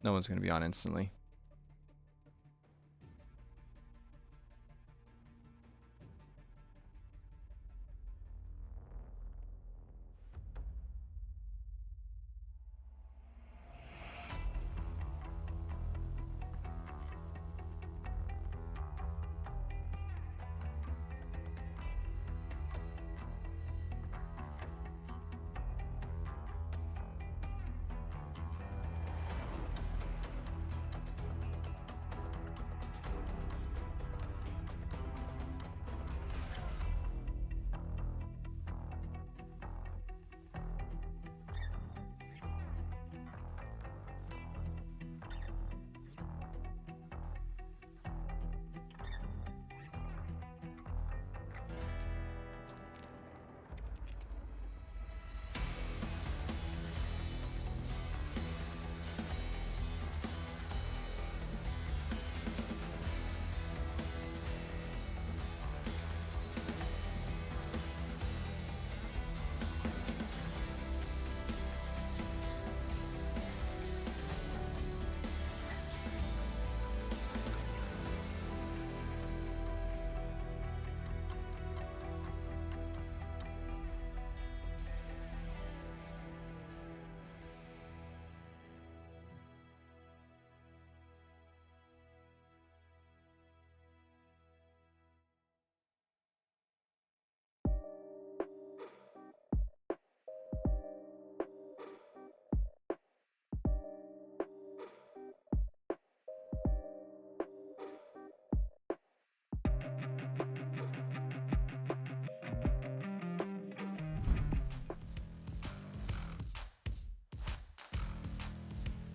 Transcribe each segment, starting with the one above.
No one's going to be on instantly.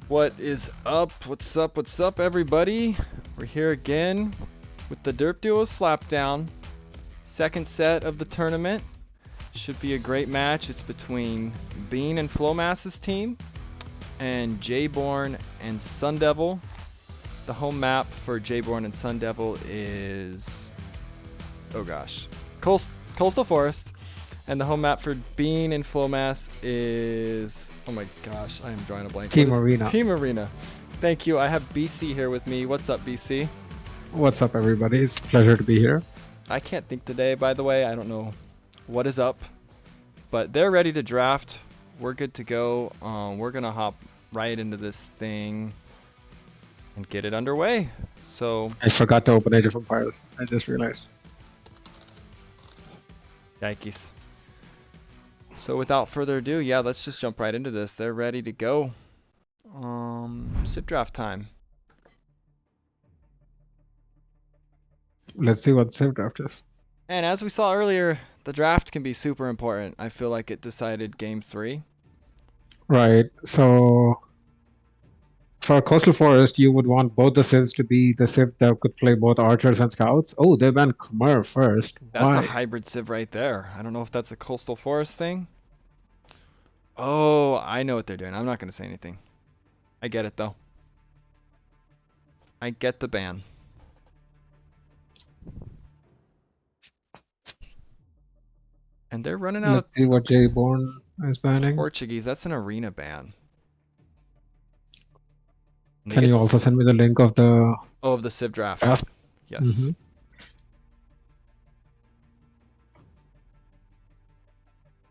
What is up? What's up? What's up, everybody? We're here again with the Derp Duo Slapdown. Second set of the tournament. Should be a great match. It's between Bean and Flowmas's team and Jborn and Sundevil. The home map for Jborn and Sundevil is, oh gosh, Coastal Forest. And the home map for Bean and Flowmas is, oh my gosh, I am drawing a blank. Team Arena. Team Arena. Thank you. I have BC here with me. What's up, BC? What's up, everybody? It's a pleasure to be here. I can't think today, by the way. I don't know what is up, but they're ready to draft. We're good to go. We're gonna hop right into this thing and get it underway. So I forgot to open Age of Empires. I just realized. yikes. So without further ado, yeah, let's just jump right into this. They're ready to go. Civ draft time. Let's see what Civ draft is. And as we saw earlier, the draft can be super important. I feel like it decided game 3. Right. So for Coastal Forest, you would want both the civs to be the civ that could play both archers and scouts. Oh, they banned Khmer first. That's a Why? hybrid civ right there. I don't know if that's a coastal forest thing. Oh, I know what they're doing. I'm not going to say anything. I get it, though. I get the ban. And they're running out Let's see what Jborn is banning. Portuguese. That's an arena ban. Can you also send me the link of the of the civ draft? draft? Yes.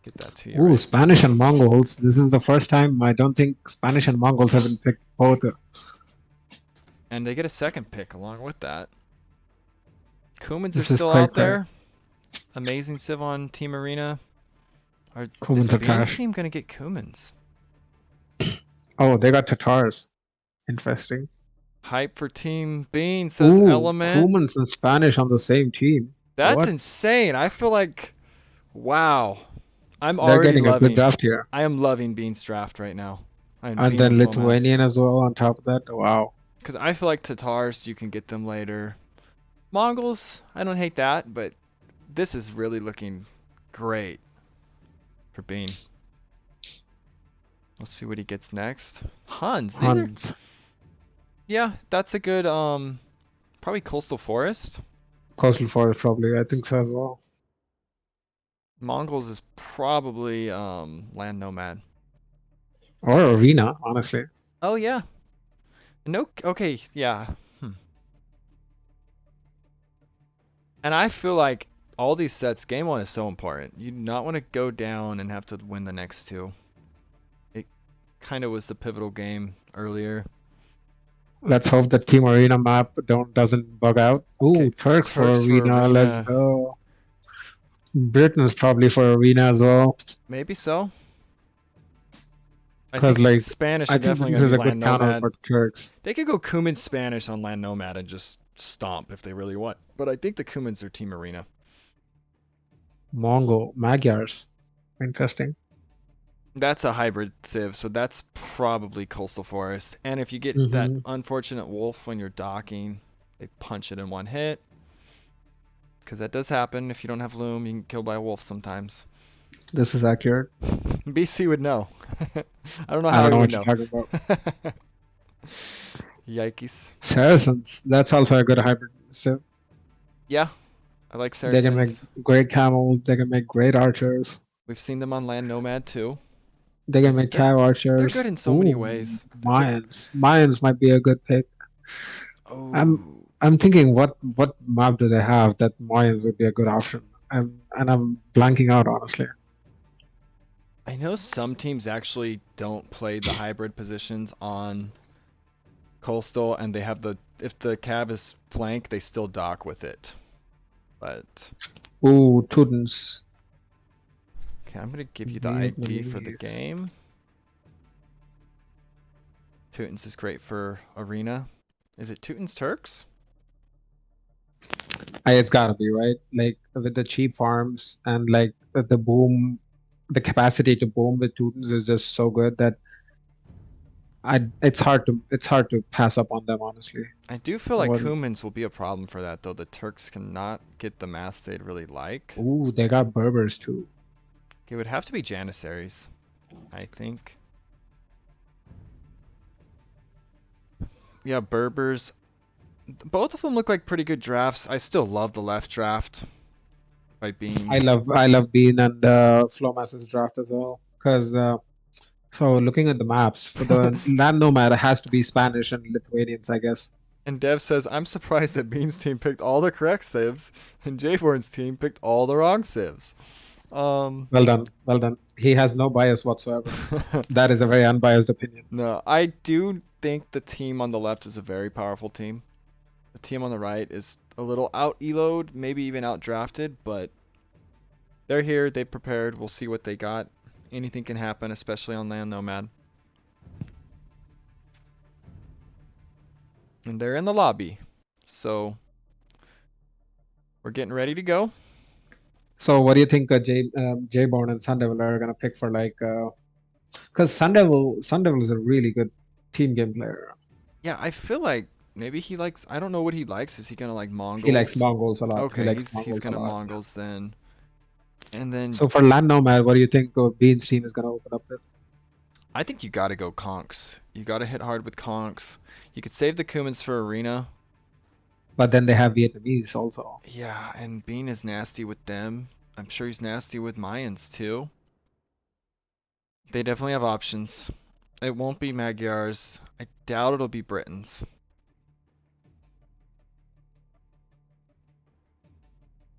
Get that to you. Ooh, Right. Spanish and Mongols. This is the first time I don't think Spanish and Mongols have been picked both. And they get a second pick along with that. Cumans This are is still quite out there. Amazing civ on Team Arena. Cumans Is are Bean's trash. team gonna get Cumans? Oh, they got Tatars. Interesting. Hype for Team Bean, says Ooh, Element. Cumans and Spanish on the same team. That's What? insane. I feel like, wow. I'm They're already getting a good loving. draft here. I am loving Bean's draft right now. And then Lithuanian as well on top of that. Wow. Because I feel like Tatars, you can get them later. Mongols, I don't hate that, but this is really looking great for Bean. Let's see what he gets next. Huns. Huns. Yeah, that's a good, probably Coastal Forest. Coastal Forest probably, I think so as well. Mongols is probably Land Nomad. Or Arena, honestly. Oh yeah. No, okay, yeah. And I feel like all these sets, game one is so important. You do not want to go down and have to win the next two. It kind of was the pivotal game earlier. Let's hope the Team Arena map doesn't bug out. Okay, Ooh, Turks for Turks for Arena. Let's Arena. go. Britain's probably for Arena as well. Maybe so. I Because, think like, Spanish I are think definitely this going to is be a good Land counter Nomad. for Turks. They could go Cumin Spanish on Land Nomad and just stomp if they really want. But I think the Cumins are Team Arena. Mongol, Magyars. Interesting. That's a hybrid civ, so that's probably Coastal Forest. And if you get that Mm-hmm. unfortunate wolf when you're docking, they punch it in one hit. Because that does happen. If you don't have Loom, you can get killed by a wolf sometimes. This is accurate. BC would know. I don't know I how don't he know would what you're know. talking about. Yikes. Saracens. That's also a good hybrid. So Yeah, I like they can make Saracens. great camels. They can make great archers. We've seen them on Land Nomad too. They can make They're cow they're good archers. in so many Ooh, ways. They're good. Mayans. Mayans might be a good pick. I'm Oh, I'm thinking what map do they have that Mayans would be a good option. I'm blanking out honestly. I know some teams actually don't play the hybrid positions on Coastal, and they have the if the cav is flank, they still dock with it. But Ooh, Teutons. okay, I'm gonna give you the ID for the Vietnamese. game. Teutons is great for arena. Is it Teutons Turks? It's gotta be right. Like with the cheap farms and like the boom, the capacity to boom with Teutons is just so good that it's hard to pass up on them honestly. I do feel I like wasn't. Cumans will be a problem for that though. The Turks cannot get the mass they'd really like. Ooh, they got Berbers too. It would have to be Janissaries, I think. Yeah, Berbers. Both of them look like pretty good drafts. I still love the left draft by I Bean. love Bean and Flowmas's draft as well because so looking at the maps for the land nomad, it has to be Spanish and Lithuanians, I guess. And Dev says, I'm surprised that Bean's team picked all the correct civs and Jborn's team picked all the wrong civs. Well done, well done. He has no bias whatsoever. That is a very unbiased opinion. No, I do think the team on the left is a very powerful team. The team on the right is a little out eloed, maybe even out drafted, but they're here, they prepared, we'll see what they got. Anything can happen, especially on Land Nomad. And they're in the lobby. So we're getting ready to go. So, what do you think Jborn and Sundevil are gonna pick for like? Because Sundevil is a really good team game player. Yeah, I feel like maybe he likes, I don't know what he likes. Is he gonna like He likes Mongols? Mongols a lot. He Okay, likes he's Mongols a gonna lot. Mongols then. And then So for land nomad, what do you think Bean's team is gonna open up with? I think you gotta go Conks. You gotta hit hard with Conks. You could save the Cumans for Arena. But then they have Vietnamese also. Yeah, and Bean is nasty with them. I'm sure he's nasty with Mayans too. They definitely have options. It won't be Magyars. I doubt it'll be Britons.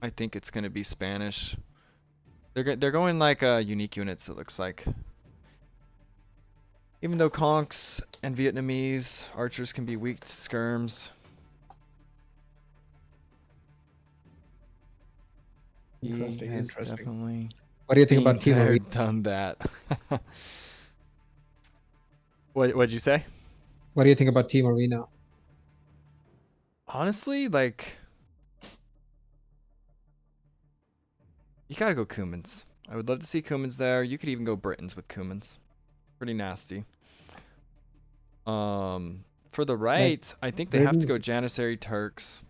I think it's gonna be Spanish. They're going like unique units. It looks like. Even though Conks and Vietnamese archers can be weak to skirms, he Interesting, has interesting. definitely What do you think been about Team there, Arena? done that. What'd you say? What do you think about Team Arena? Honestly, like you gotta go Cumans. I would love to see Cumans there. You could even go Britons with Cumans. Pretty nasty. For the Like right, I think they have to Britons, go Janissary Turks.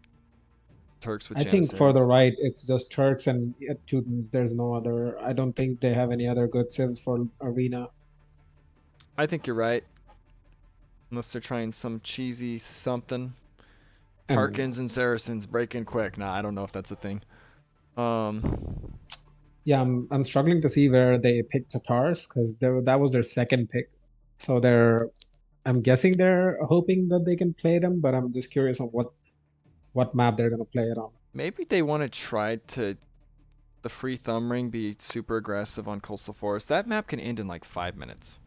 Turks with I think for the Janissaries. right, it's just Turks and Teutons. There's no other. I don't think they have any other good civs for Arena. I think you're right. Unless they're trying some cheesy something. And Tarkins and Saracens break in quick. Nah, I don't know if that's a thing. Um, yeah, I'm struggling to see where they picked Tatars because that was their second pick. So they're I'm guessing they're hoping that they can play them, but I'm just curious on what map they're gonna play it on. Maybe they want to try to the free thumb ring be super aggressive on Coastal Forest. That map can end in like 5 minutes.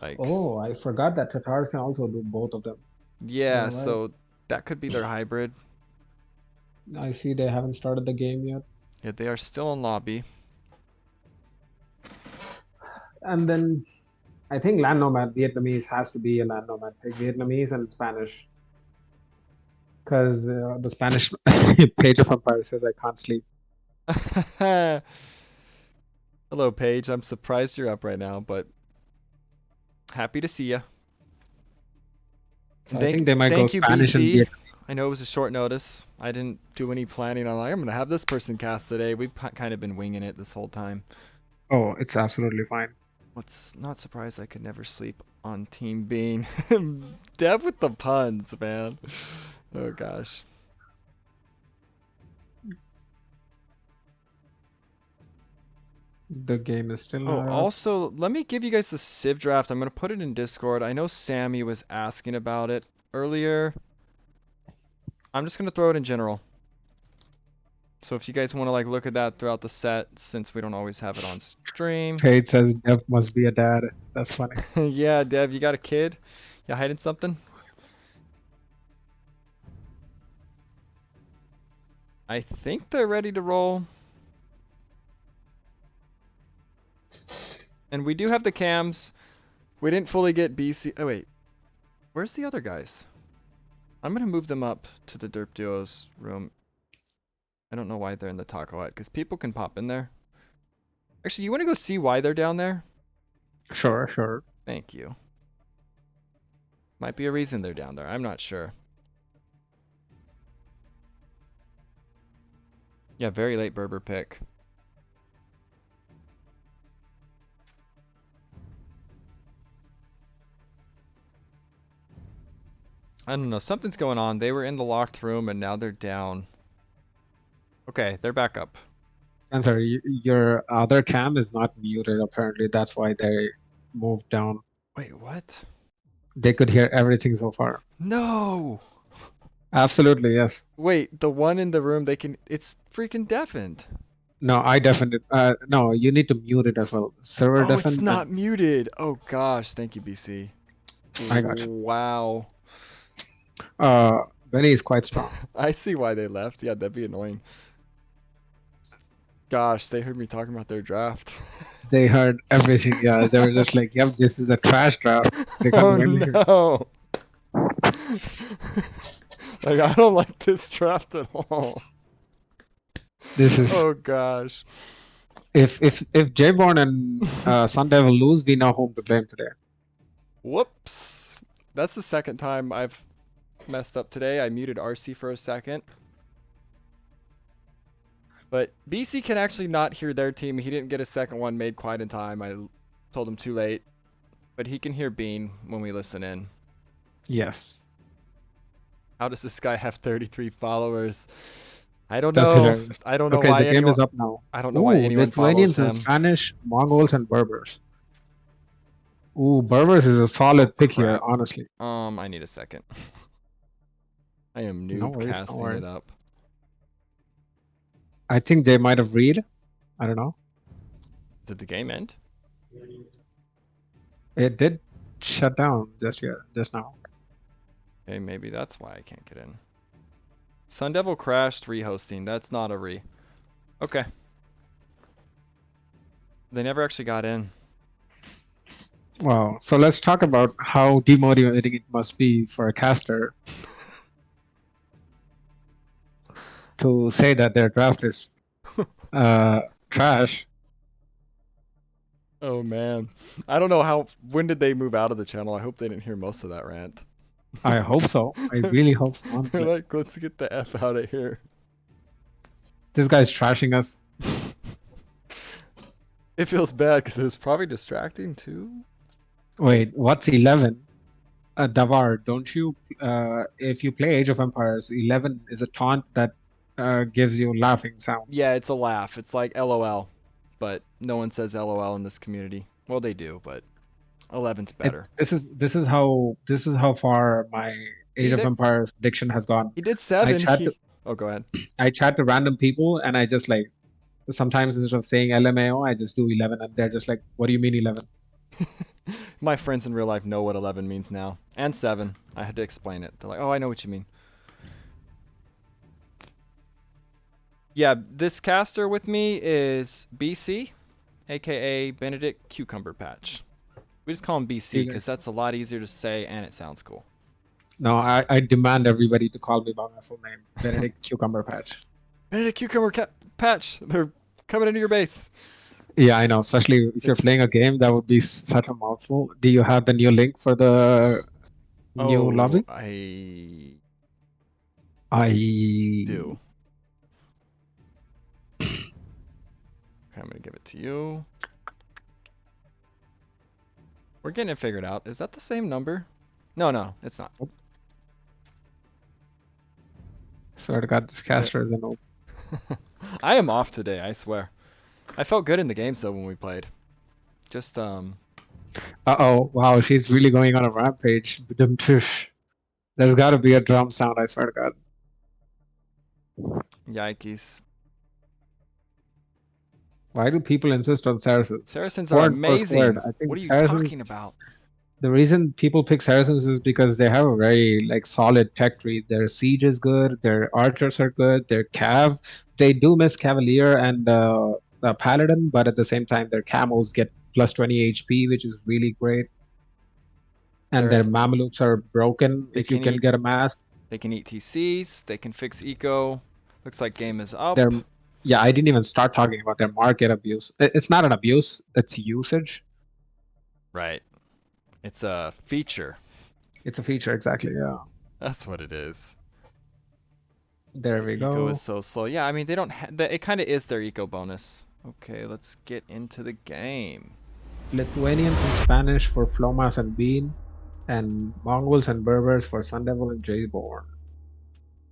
Like, Oh, I forgot that Tatars can also do both of them. yeah, You're right. so that could be their hybrid. I see they haven't started the game yet. Yeah, they are still in lobby. And then I think Land Nomad Vietnamese has to be a Land Nomad pick. Vietnamese and Spanish. Because the Spanish page of Empire says I can't sleep. Hello, Paige. I'm surprised you're up right now, but happy to see you. So And I think they might go thank you, Spanish and BC. Vietnamese. I know it was a short notice. I didn't do any planning on like I'm gonna have this person cast today. We've kind of been winging it this whole time. Oh, it's absolutely fine. What's not surprised I could never sleep on Team Bean. Dev with the puns, man. Oh gosh. The game is still Oh, not up. also, let me give you guys the Civ draft. I'm gonna put it in Discord. I know Sammy was asking about it earlier. I'm just gonna throw it in general. So if you guys want to like look at that throughout the set, since we don't always have it on stream. Paige says Dev must be a dad. That's funny. Yeah, Dev, you got a kid? You hiding something? I think they're ready to roll. And we do have the cams. We didn't fully get BC. Oh wait, where's the other guys? I'm gonna move them up to the Derp Duos room. I don't know why they're in the taco hut, because people can pop in there. Actually, you want to go see why they're down there? Sure, sure. Thank you. Might be a reason they're down there. I'm not sure. Yeah, very late Berber pick. I don't know. Something's going on. They were in the locked room and now they're down. Okay, they're back up. Answer, your other cam is not muted apparently. That's why they moved down. Wait, what? They could hear everything so far. No! Absolutely, yes. Wait, the one in the room, it's freaking deafened. No, I deafened it. No, you need to mute it as well. Server Oh, it's deafened and not muted. Oh gosh, thank you, BC. I got you. Wow. Benny is quite strong. I see why they left. Yeah, that'd be annoying. Gosh, they heard me talking about their draft. They heard everything. Yeah, they were just like, "Yep, this is a trash draft." They can't Oh do anything. no. Like, I don't like this draft at all. This is Oh gosh. if Jayborn and Sundevil lose, we know whom to blame today. Whoops. That's the second time I've messed up today. I muted RC for a second. But BC can actually not hear their team. He didn't get a second one made quite in time. I told him too late. But he can hear Bean when we listen in. Yes, How does this guy have 33 followers? I don't that's know. hilarious. I don't know Okay, why the game anyone is up now. I don't know why Ooh, anyone follows Lithuanians and him. Spanish, Mongols and Berbers. Ooh, Berbers is a Oh solid pick here, crap. honestly. I need a second. I am No noob worries, no casting it worries. up. I think they might have read. I don't know. Did the game end? It did shut down just now. Okay, maybe that's why I can't get in. Sundevil crashed rehosting. That's not a re. Okay. They never actually got in. Wow. So let's talk about how demotivating it must be for a caster to say that their draft is trash. Oh man. I don't know when did they move out of the channel? I hope they didn't hear most of that rant. I hope so. I really hope so, They're honestly. like, let's get the F out of here. This guy's trashing us. It feels bad because it was probably distracting too. Wait, what's 11? Davar, don't you, if you play Age of Empires, 11 is a taunt that gives you laughing sounds. Yeah, it's a laugh. It's like LOL, but no one says LOL in this community. Well, they do, but 11's better. This is how far my See, Age of there, Empires addiction has gone. he did I 7. chat to, Oh, go ahead. I chat to random people, and I just like sometimes instead of saying LMAO, I just do 11, and they're just like, "What do you mean 11?" My friends in real life know what 11 means now. And 7. I had to explain it. They're like, oh, I know what you mean. Yeah, this caster with me is BC, aka Benedict Cucumber Patch. We just call him BC You because guys. that's a lot easier to say and it sounds cool. No, I demand everybody to call me by my full name, Benedict Cucumber Patch. Benedict Patch, they're coming into your base. Yeah, I know. Especially if you're It's playing a game, that would be such a mouthful. Do you have the new link for the new oh, lobby? I I do. Okay, I'm gonna give it to you. We're getting it figured out. Is that the same number? No, it's not. swear to God, this caster is an old. I am off today, I swear. I felt good in the games though when we played. Just Uh-oh, wow, she's really going on a rampage. There's got to be a drum sound, I swear to God. yikes. Why do people insist on Saracens? Saracens are 4 and 4 squared. amazing. I think What are you talking Saracens. about? The reason people pick Saracens is because they have a very like solid tech tree. Their siege is good. Their archers are good. Their cav. They do miss Cavalier and Paladin, but at the same time, their camels get plus 20 HP, which is really great. And They're their Mamelukes are broken they if you can can eat get a mask. they can eat TCs, they can fix eco. Looks like game is Their up. Yeah, I didn't even start talking about their market abuse. It's not an abuse; it's usage. Right. It's a feature. It's a feature, exactly. Yeah. That's what it is. There Their we eco is go. so slow. Yeah, I mean they don't it kind of is their eco bonus. Okay, let's get into the game. Lithuanians and Spanish for Flowmas and Bean, and Mongols and Berbers for Sundevil and Jayborn.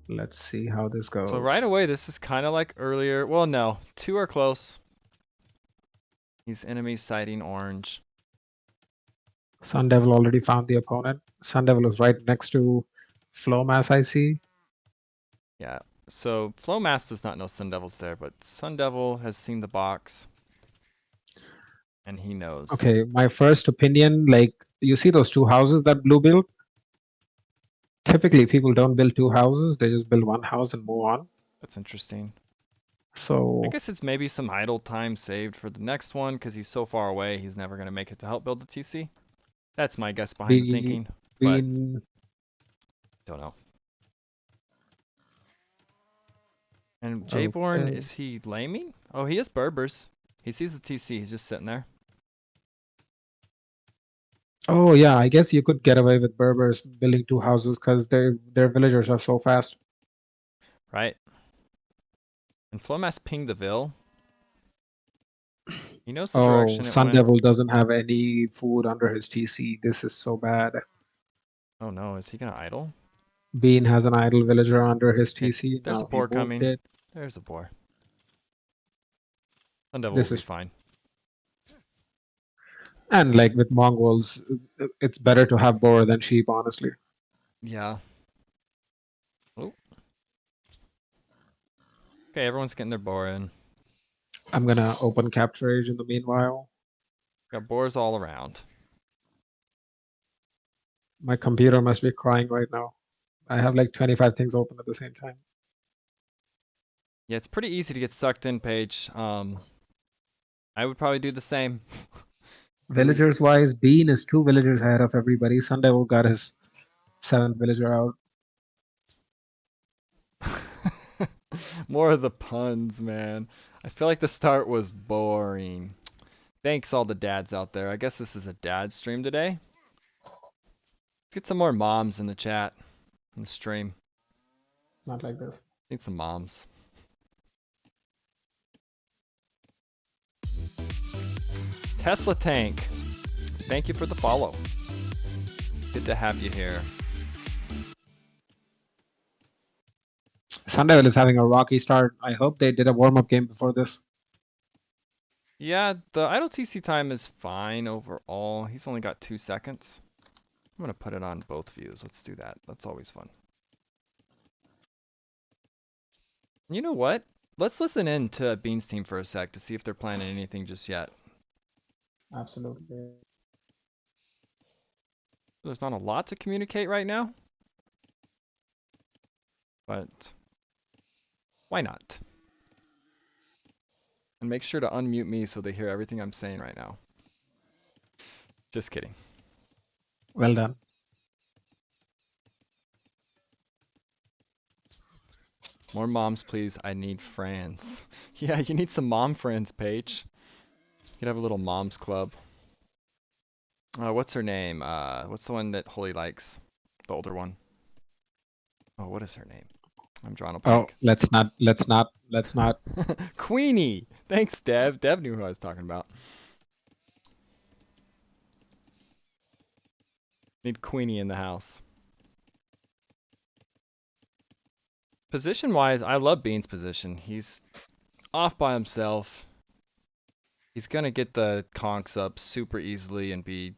Let's see how this So right goes. away this is kind of like earlier. Well, no. 2 are close. These enemies sighting orange. Sundevil already found the opponent. Sundevil is right next to Flowmas, I see. Yeah. So Flowmas does not know Sundevil's there, but Sundevil has seen the box and he knows. Okay, my first opinion, like, you see those 2 houses that Blue built? Typically, people don't build 2 houses, they just build 1 house and move on. That's interesting. I So, guess it's maybe some idle time saved for the next one because he's so far away he's never going to make it to help build the TC. That's my guess behind the be, thinking, but Bean. don't know. And Jayborn, Okay. is he laming? Oh, he is Berbers. He sees the TC, he's just sitting there. Oh yeah, I guess you could get away with Berbers building 2 houses because their villagers are so fast. Right? And Flomas pinged the Vil. He knows the Oh, direction it went. Sundevil doesn't have any food under his TC. This is so bad. Oh no, is he gonna idle? Bean has an idle villager under his Okay, TC. there's a Now he boar moved coming. it. There's a boar. Sundevil will This be is fine. and like with Mongols, it's better to have boar than sheep, honestly. Yeah. Oh. Okay, everyone's getting their boar in. I'm gonna open capture age in the meanwhile. Got boars all around. My computer must be crying right now. I have like 25 things open at the same time. Yeah, it's pretty easy to get sucked in, Paige. I would probably do the same. Villagers wise, Bean is 2 villagers ahead of everybody. Sundevil got his 7th villager out. More of the puns, man. I feel like the start was boring. Thanks all the dads out there. I guess this is a dad stream today. Get some more moms in the chat and stream. Not like this. Need some moms. Tesla Tank. Thank you for the follow. Good to have you here. Sundevil is having a rocky start. I hope they did a warm-up game before this. Yeah, the idle TC time is fine overall. He's only got 2 seconds. I'm gonna put it on both views. Let's do that. That's always fun. You know what? Let's listen in to Bean's team for a sec to see if they're planning anything just yet. Absolutely. There's not a lot to communicate right now, but why not? And make sure to unmute me so they hear everything I'm saying right now. Just kidding. Well done. More moms, please. I need friends. Yeah, you need some mom friends, Paige. You could have a little moms club. What's her name? What's the one that Holly likes? The older one. Oh, what is her name? I'm drawing a Oh, blank. let's not. Queenie! Thanks, Dev. Dev knew who I was talking about. Need Queenie in the house. Position-wise, I love Bean's position. He's off by himself. He's gonna get the conks up super easily and be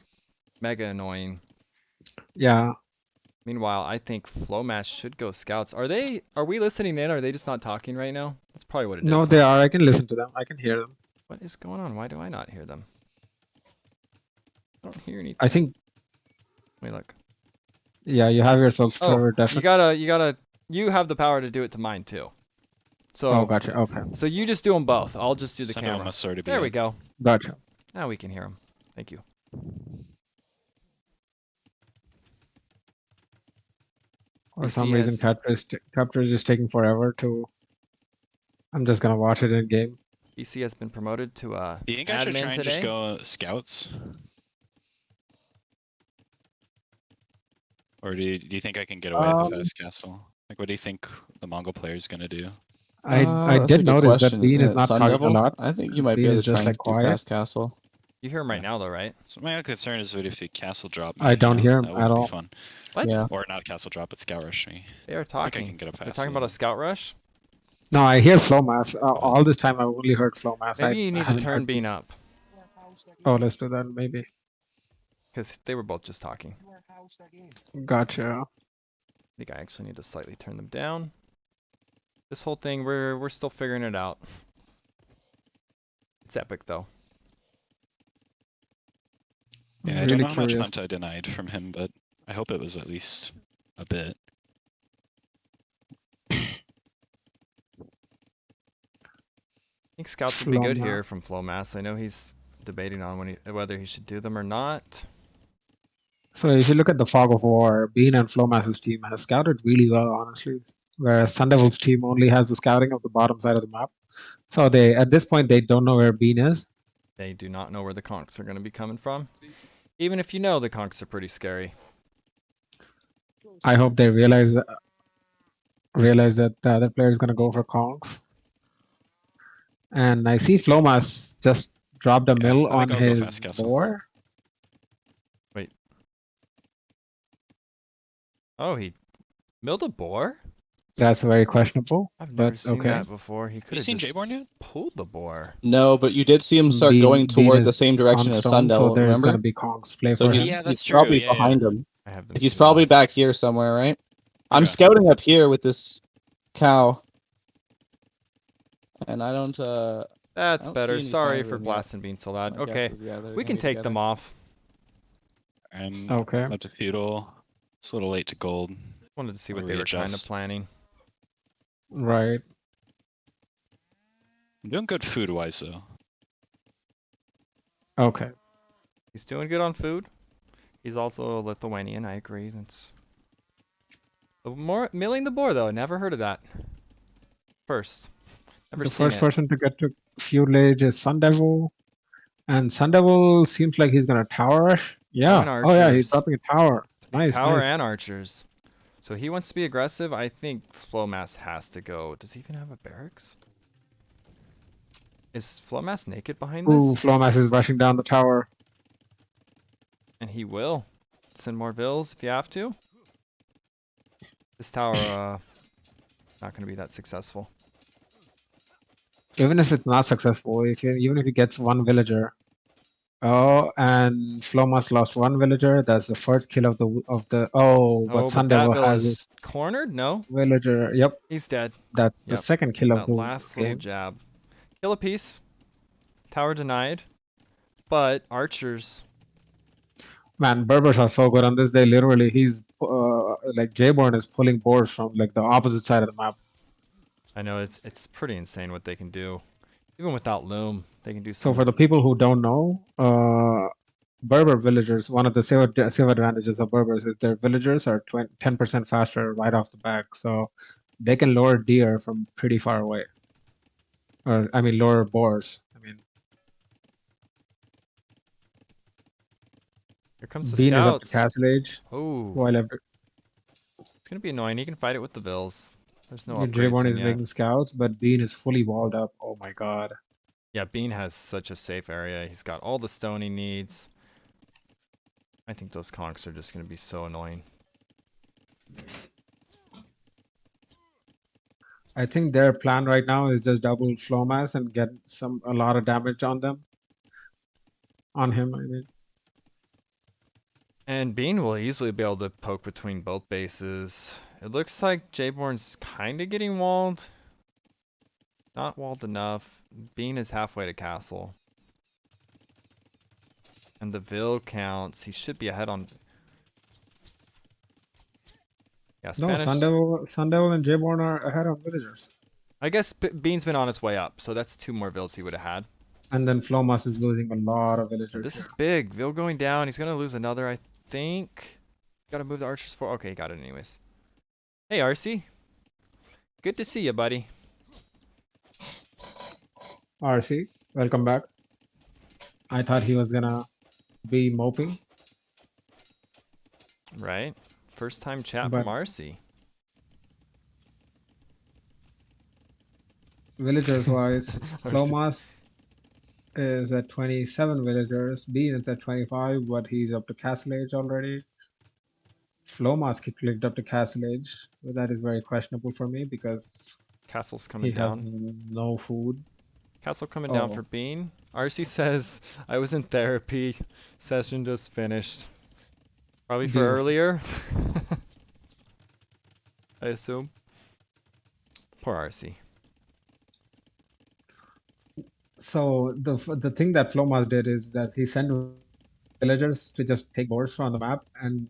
mega annoying. Yeah. Meanwhile, I think Flowmas should go scouts. Are we listening in? Or are they just not talking right now? That's probably what it No, is, they huh? are. I can listen to them. I can hear them. What is going on? Why do I not hear them? I don't hear anything. I think. Wait, look. Yeah, you have yourself Oh, server you have the power to do it to mine too. Oh, So, gotcha. Okay. so you just do them both. I'll just do the Sundevil camera. must already be There we up. go. Gotcha. Now we can hear them. Thank you. For BC some reason, capture is just taking forever to. I'm just gonna watch it in game. BC has been promoted to Do you think I should try admin and just today. go scouts? Or do you think I can get away with a fast castle? Like, what do you think the Mongol player is gonna do? I That's a did good notice that question. Bean is Yeah, not Sun talking a Devil? lot. I think you might be Bean able is to try just and like do quiet. Fast Castle. You hear him right Yeah. now, though, right? So my only concern is what if the castle drop me? I don't hear him that at wouldn't all. be fun. What? Yeah. Or not castle drop, but scout rush me. They are I think I talking. can get up They're past talking about a them. scout rush. No, I hear Flowmas. All this time I've only heard Flowmas. Maybe you I need to haven't turn heard Bean Bean. up. Oh, let's do that maybe. Because they were both just talking. Gotcha. I think I actually need to slightly turn them down. This whole thing, we're still figuring it out. It's epic though. Yeah, I'm I don't really know how much curious. hunt I denied from him, but I hope it was at least a bit. I think scouts would be good Flowmas. here from Flowmas. I know he's debating on whether he should do them or not. So if you look at the Fog of War, Bean and Flowmas's team has scouted really well, honestly. Whereas Sundevil's team only has the scouting of the bottom side of the map. So they at this point they don't know where Bean is. They do not know where the conks are going to be coming from. Even if you know the conks are pretty scary. I hope they realize that the other player is gonna go for conks. And I see Flowmas just dropped a Yeah, mill I on think I'll go his fast castle. boar. Wait. Oh, he milled a boar? That's very questionable. I've never But seen okay. that before. He Have could you have seen just Jborn yet? pulled the boar. No, but you did see him start going Bean toward the is same on direction as Sun stone, so Devil, there's gonna remember? be conks play So for he's him. Yeah, that's he's true. probably Yeah, behind yeah. him. I have them He's queued probably up. back here somewhere, right? I'm Okay. scouting up here with this cow. And I don't That's see better. any Sorry signs of for them yet. blasting being so loud. My guess Okay, is, yeah, they're we gonna can be take together. them off. I'm Okay. up to feudal. It's a little late to gold. Wanted to see Wanna what they were kind of readjust. planning. Right. I'm doing good food wise though. Okay. He's doing good on food. He's also a Lithuanian. I agree. That's more milling the boar though. Never heard of that. First, never The seen first it. person to get to feudal age is Sundevil. And Sundevil seems like he's gonna tower rush. Yeah. And Oh yeah, he's archers. dropping a tower. Big Nice, tower nice. and archers. So he wants to be aggressive. I think Flowmas has to go. Does he even have a barracks? Is Flowmas naked behind Ooh, this? Flowmas is rushing down the tower. And he will. Send more vills if you have to. This tower, not going to be that successful. Even if it's not successful, even if he gets one villager. Oh, and Flowmas lost one villager. That's the first kill of the. Oh, but Oh, but that Sundevil Bill has is his cornered? No, villager. Yep, he's dead. that's the Yep, second kill of that the last little game. jab. Kill a piece. Tower denied. But archers. Man, Berbers are so good on this. They literally, he's like Jayborn is pulling boars from like the opposite side of the map. I know it's pretty insane what they can do. Even without loom, they can do So some. for the people who don't know, Berber villagers, one of the save advantages of Berbers is their villagers are 10% faster right off the back. So they can lure deer from pretty far away. Or, I mean, lure boars. I mean, Here comes the Bean is up to scouts. castle age. Oh, While it's gonna be annoying. He can fight it with the vills. There's no upgrades Jayborn in is yet. making scouts, but Bean is fully walled up. Oh my god. Yeah, Bean has such a safe area. He's got all the stone he needs. I think those conks are just gonna be so annoying. I think their plan right now is just double Flowmas and get a lot of damage on them. On him, I mean. And Bean will easily be able to poke between both bases. It looks like Jayborn's kind of getting walled. Not walled enough. Bean is halfway to castle. And the Vil counts. He should be ahead on. Yeah, No, Spanish. Sundevil and Jayborn are ahead of villagers. I guess Bean's been on his way up, so that's 2 more Vils he would have had. And then Flowmas is losing a lot of And villagers this here. is big. Vil going down. He's gonna lose another, I think. Gotta move the archers for. Okay, got it anyways. Hey, RC. Good to see you, buddy. RC, welcome back. I thought he was gonna be moping, Right. First time chat but from RC. villagers wise, RC. Flowmas is at 27 villagers. Bean is at 25, but he's up to castle age already. Flowmas clicked up to castle age, but that is very questionable for me because Castle's he coming has down. no food. Castle coming down Oh, for Bean. RC says, I was in therapy. Session just finished. Probably for beautiful. earlier. I assume. Poor RC. So the thing that Flowmas did is that he sent villagers to just take boars from the map, and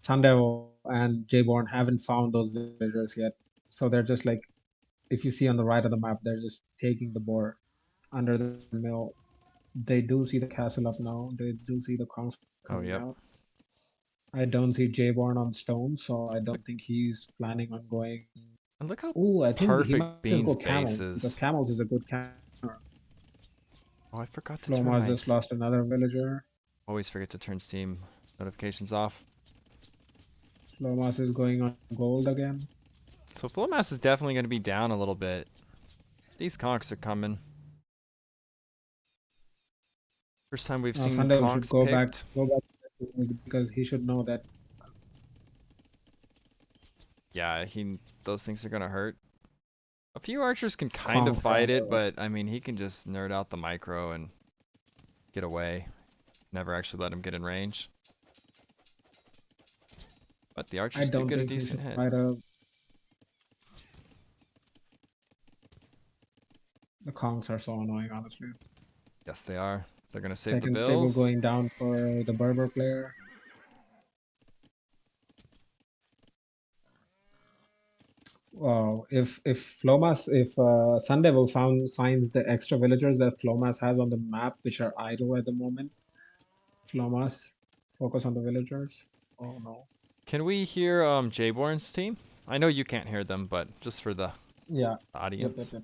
Sundevil and Jayborn haven't found those villagers yet. So they're just like, if you see on the right of the map, they're just taking the boar under the mill. They do see the castle up now. They do see the conch Oh, coming yep. out. I don't see Jayborn on stone, so I Look, don't think he's planning on going. and look how Oh, I think he perfect might just go Bean's base camels because is. camels is a good camel. Oh, I forgot to turn Flomas my. just lost another villager. Always forget to turn Steam notifications off. Flomas is going on gold again. So Flowmas is definitely going to be down a little bit. These conks are coming. First time we've Now seen Sundevil should conks go back picked. because he should know that. Yeah, those things are gonna hurt. A few archers can kind of Conks fight are it, but I mean he can just nerd out the micro and get away. Never actually let him get in range. But the I archers do don't get a think he decent should hit. fight a. The Kongs are so annoying, honestly. Yes, they are. They're gonna save the Second stable bills. going down for the Berber player. Wow, if Sundevil finds the extra villagers that Flomas has on the map, which are idle at the moment, Flomas focus on the villagers. Oh no. Can we hear Jayborn's team? I know you can't hear them, but just for the Yeah. audience. Yep.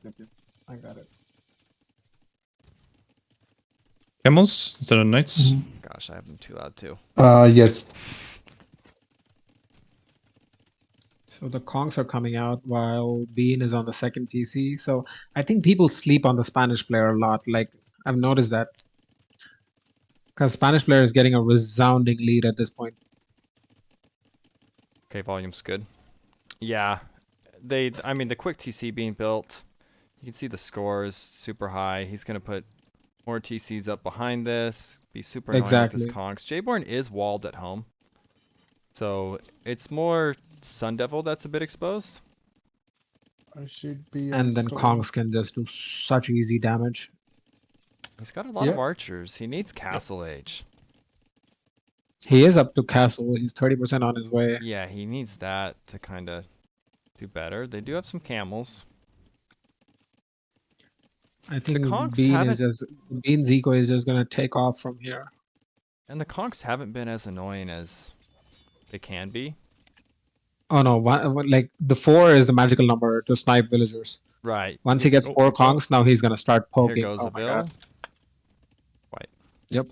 I got it. Camels? Is that a knights? Gosh, I have them too loud too. Yes. So the Kongs are coming out while Bean is on the second TC. So I think people sleep on the Spanish player a lot. Like I've noticed that. Because Spanish player is getting a resounding lead at this point. Okay, volume's good. Yeah, I mean the quick TC being built. You can see the scores super high. He's gonna put more TCs up behind this. Be super annoying with his Exactly. conks. Jborn is walled at home, so it's more Sundevil that's a bit exposed. I should be on And then stone. Kongs can just do such easy damage. He's got a lot of Yeah. archers. He needs Castle Age. He is up to castle. He's 30% on his way. Yeah, he needs that to kind of do better. They do have some camels. I think conks Bean's eco is just gonna take off from here. And the conks haven't been as annoying as they can be. Oh no, like the 4 is the magical number to snipe villagers. Right. Once he gets Oh, 4 watch out. conks, now he's gonna start Here poking. goes Oh a my bill. god. White. Yep.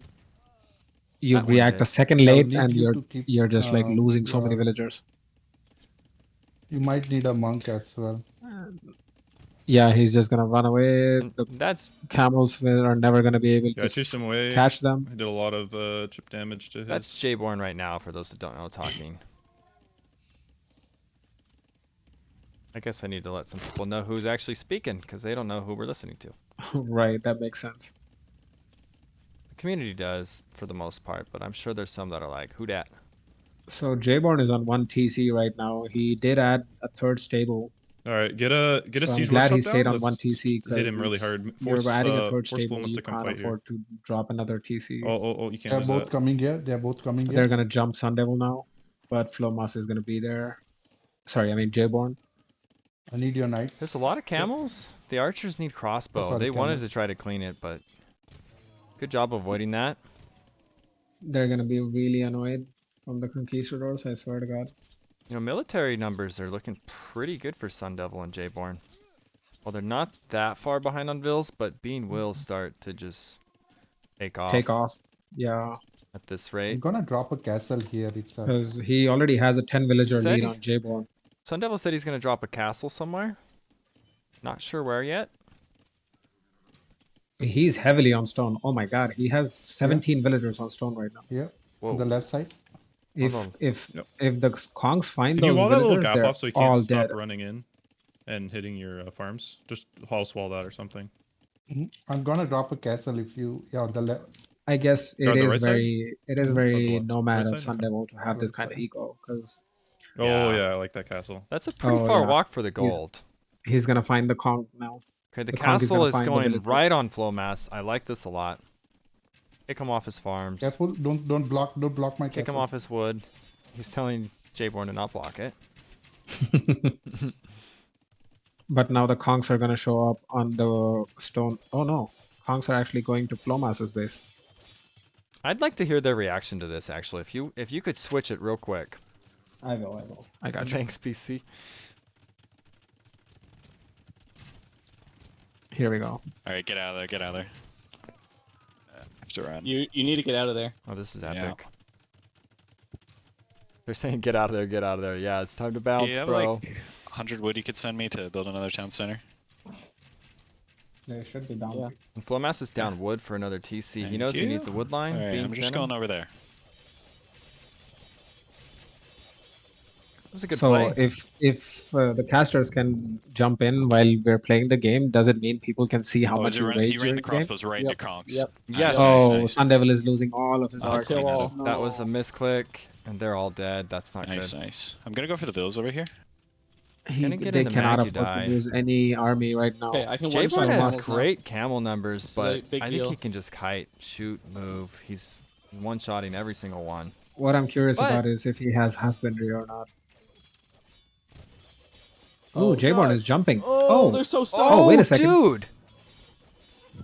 You That one react a hit. second I'll late need and you you're to keep, just like losing so many yeah. villagers. You might need a monk as well. Yeah, he's just gonna run away. And The that's camels are never gonna be able Yeah, I to chased him away. catch them. I did a lot of chip damage to his. Jborn right now for those that don't know talking. I guess I need to let some people know who's actually speaking because they don't know who we're listening to. Right, that makes sense. The community does for the most part, but I'm sure there's some that are like, who dat? So Jborn is on 1 TC right now. He did add a 3rd stable. All right, get a So I'm siege glad workshop he stayed down. on 1 Let's TC hit him really because hard. you're adding a 3rd Force stable. Flowmas You to come can't fight here. afford to drop another TC. Oh, you can't They're lose both that. coming here. They're both coming They're here. gonna jump Sundevil now, but Flowmas is gonna be there. Sorry, I mean Jborn. I need your knights. There's a lot of camels. The archers need crossbow. sorry, They wanted camels. to try to clean it, but good job avoiding that. They're gonna be really annoyed from the conquistadors. I swear to God. You know, military numbers are looking pretty good for Sundevil and Jborn. Well, they're not that far behind on Vills, but Bean will start to just take off Yeah, at this I'm rate. gonna drop a castle here itself. because he already has a 10 villager said lead he- on Jborn. Sundevil said he's going to drop a castle somewhere. Not sure where yet. He's heavily on stone. Oh my God, he has 17 villagers on stone right now. Here, Whoa. to the left side. If Hold on. if Yep. if the Kongs find Can you those wall that little villagers, gap they're off so he can't all stop dead. running in and hitting your farms? Just house wall that or something. I'm gonna drop a castle if you, yeah, on the left. I guess You're it on the is right side? very Not the very left. nomad Right of side? Okay. Sundevil to have this Right kind of side. eco because Oh Yeah. yeah, I like that castle. That's a pretty Oh, far yeah. walk for the gold. he's gonna find the Kong now. Okay, the The Conk is castle gonna is find the going villager. right on Flowmas. I like this a lot. Kick him off his farms. Careful, don't block my Kick him castle. off his wood. He's telling Jborn to not block it. But now the Kongs are gonna show up on the stone. Oh no, Kongs are actually going to Flowmas's base. I'd like to hear their reaction to this actually. If you could switch it real quick. I will. I got you. Thanks, PC. Here we go. All right, get out of there. Get out of there. Have to run. You need to get out of there. Oh, this is Yeah. epic. They're saying get out of there, get out of there. Yeah, it's time to bounce, you have bro. like 100 wood you could send me to build another town center? They should be down. Yeah. And Flowmas is down wood for another TC. He Thank knows he you. needs a wood line. All right, Bean I'm just sent him. going over there. That was a good So play. if the casters can jump in while we're playing the game, does it mean people can see how Oh, much is it you run- rage he ran during the the game? crossbows right into Conks. Yep. Yes. Oh, Nice. Sundevil is losing all of his I'll archers. clean that up. That was a misclick, and they're all dead. That's not Nice, good. nice. I'm gonna go for the vills over here. Gonna get They into cannot Mag, you afford die. to lose any army right now. Okay, I can one shot Jborn has camels now. great camel numbers, This is a but big I think he deal. can just kite, shoot, move. He's one-shotting every single one. What I'm curious But- about is if he has husbandry or not. Oh, Oh, Jborn God. is jumping. Oh, they're so stuck. Oh, wait a second. dude!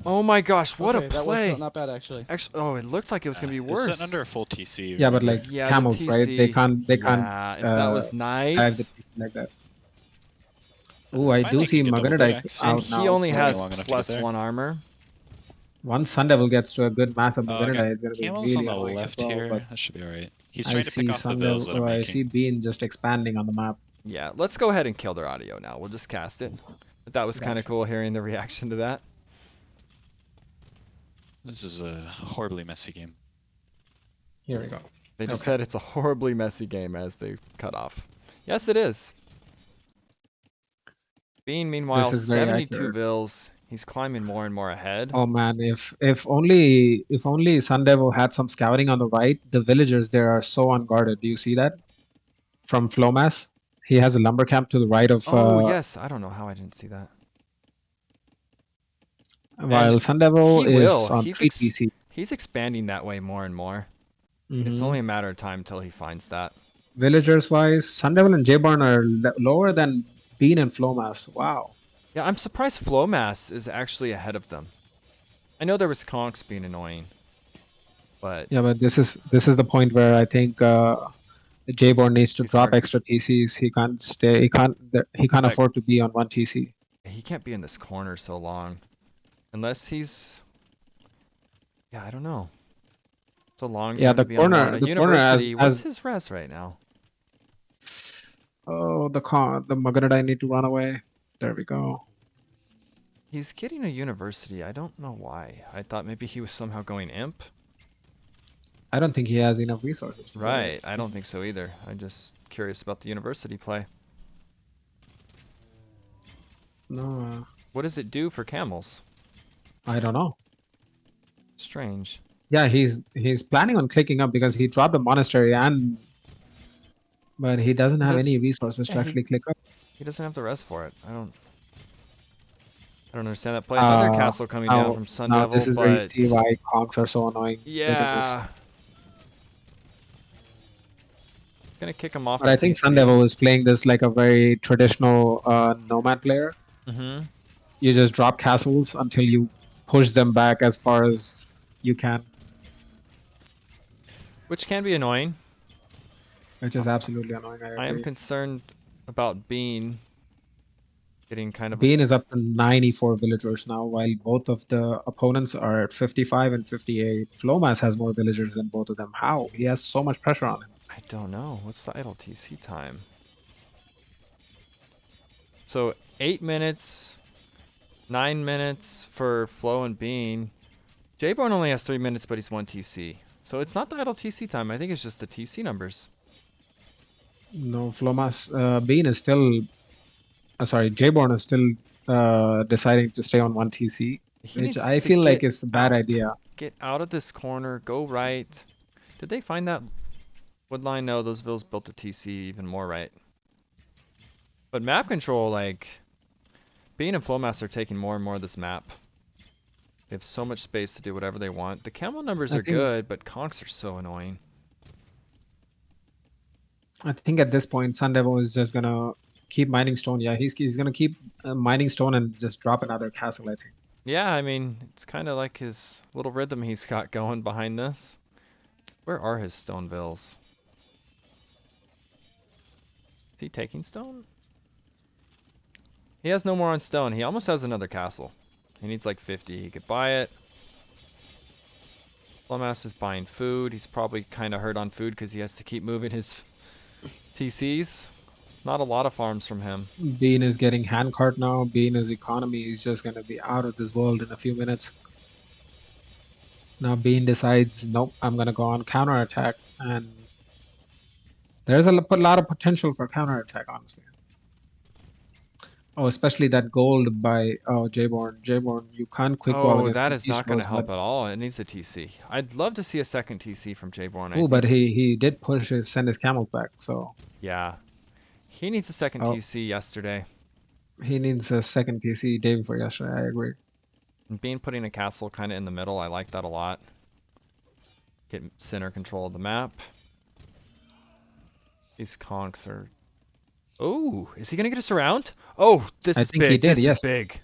Oh my gosh, what Okay, a that play! was not bad actually. Actually, oh, it looked like it was gonna be It was worse. sitting under a full TC. Yeah, but remember? like Yeah, the camels, right? They TC. can't. Yeah, if that was dive the nice. TC like that. Oh, I Find do that see can get double Magnetic decks. And out he now. only so- has long enough to get plus there. 1 armor. Once Sundevil gets to a good mass of Oh, I Magnetic, got it's gonna be Camels really on the annoying as left well, here. but That should be alright. He's I trying to see pick off the vills that I'm I making. see Bean just expanding on the map. Yeah, let's go ahead and kill their audio now. We'll just cast it. But that was kind of cool hearing the reaction to that. This is a horribly messy game. Here we go. They just Okay. said it's a horribly messy game as they cut off. Yes, it is. Bean, meanwhile, is very 72 accurate. vills. He's climbing more and more ahead. Oh man, if only Sundevil had some scouting on the right, the villagers there are so unguarded. Do you see that? From Flowmas, he has a lumber camp to the right of Oh, yes. I don't know how I didn't see that. while And Sundevil he is will. on 3 TC. He's expanding that way more and more. It's Mhm. only a matter of time till he finds that. Villagers wise, Sundevil and Jbarn are lower than Bean and Flowmas. Wow. Yeah, I'm surprised Flowmas is actually ahead of them. I know there was Conks being annoying, but Yeah, but this is the point where I think Jbarn needs to he's drop hard. extra TCs. He can't stay. He can't Like- afford to be on 1 TC. He can't be in this corner so long. Unless he's... Yeah, I don't know. It's a long Yeah, time the to be on corner. one. The corner University, what's as his res right now? oh the Maganadai need to run away. There we go. He's getting a university. I don't know why. I thought maybe he was somehow going imp. I don't think he has enough resources. To do it. Right, I don't think so either. I'm just curious about the university play. No, What does it do for camels? I don't know. Strange. Yeah, he's planning on clicking up because he dropped a monastery but he doesn't have any resources to yeah, actually click up. He doesn't have the res for it. I don't understand that play. Another castle coming down from Now this Sundevil, is where you but see why conks are so annoying. yeah. Gonna kick him off. But I think Sundevil is playing this like a very traditional nomad player. Mm-hmm. You just drop castles until you push them back as far as you can, Which can be annoying. which is absolutely annoying. I I am agree. concerned about Bean getting kind of Bean is up to 94 villagers now, while both of the opponents are at 55 and 58. Flowmas has more villagers than both of them. How? He has so much pressure on him. I don't know. What's the idle TC time? So 8 minutes, 9 minutes for Flow and Bean. Jbarn only has 3 minutes, but he's 1 TC. So it's not the idle TC time. I think it's just the TC numbers. No, Flowmas, Bean is still, sorry, Jborn is still deciding to stay on 1 TC, He which needs I to feel like get is a bad out. idea. Get out of this corner. Go right. Did they find that woodline? No, those vills built a TC even more right. But map control, like, Bean and Flowmas are taking more and more of this map. They have so much space to do whatever they want. The camel numbers I are think- good, but conks are so annoying. I think at this point, Sundevil is just gonna keep mining stone. Yeah, he's gonna keep mining stone and just drop another castle, I think. Yeah, I mean, it's kind of like his little rhythm he's got going behind this. Where are his stone vills? Is he taking stone? He has no more on stone. He almost has another castle. He needs like 50. He could buy it. Flowmas is buying food. He's probably kind of hurt on food because he has to keep moving his TCs. Not a lot of farms from him. Bean is getting handcart now. Bean is economy is just gonna be out of this world in a few minutes. Now Bean decides, nope, I'm gonna go on counterattack, and there's a lot of potential for counterattack, honestly. Oh, especially that gold by Jborn. Jborn, you can't quick wall Oh, against that the is not going to East help Coast, at all. It needs a TC. I'd love to see a second TC from Jborn. Oh, but he did send his camels back, so Yeah. He needs a second Oh. TC yesterday. he needs a second PC day before yesterday. I agree. And Bean putting a castle kind of in the middle, I like that a lot. Get center control of the map. These conks are... Oh, is he going to get us around? Oh, this I is think he big. did, This yes. is big.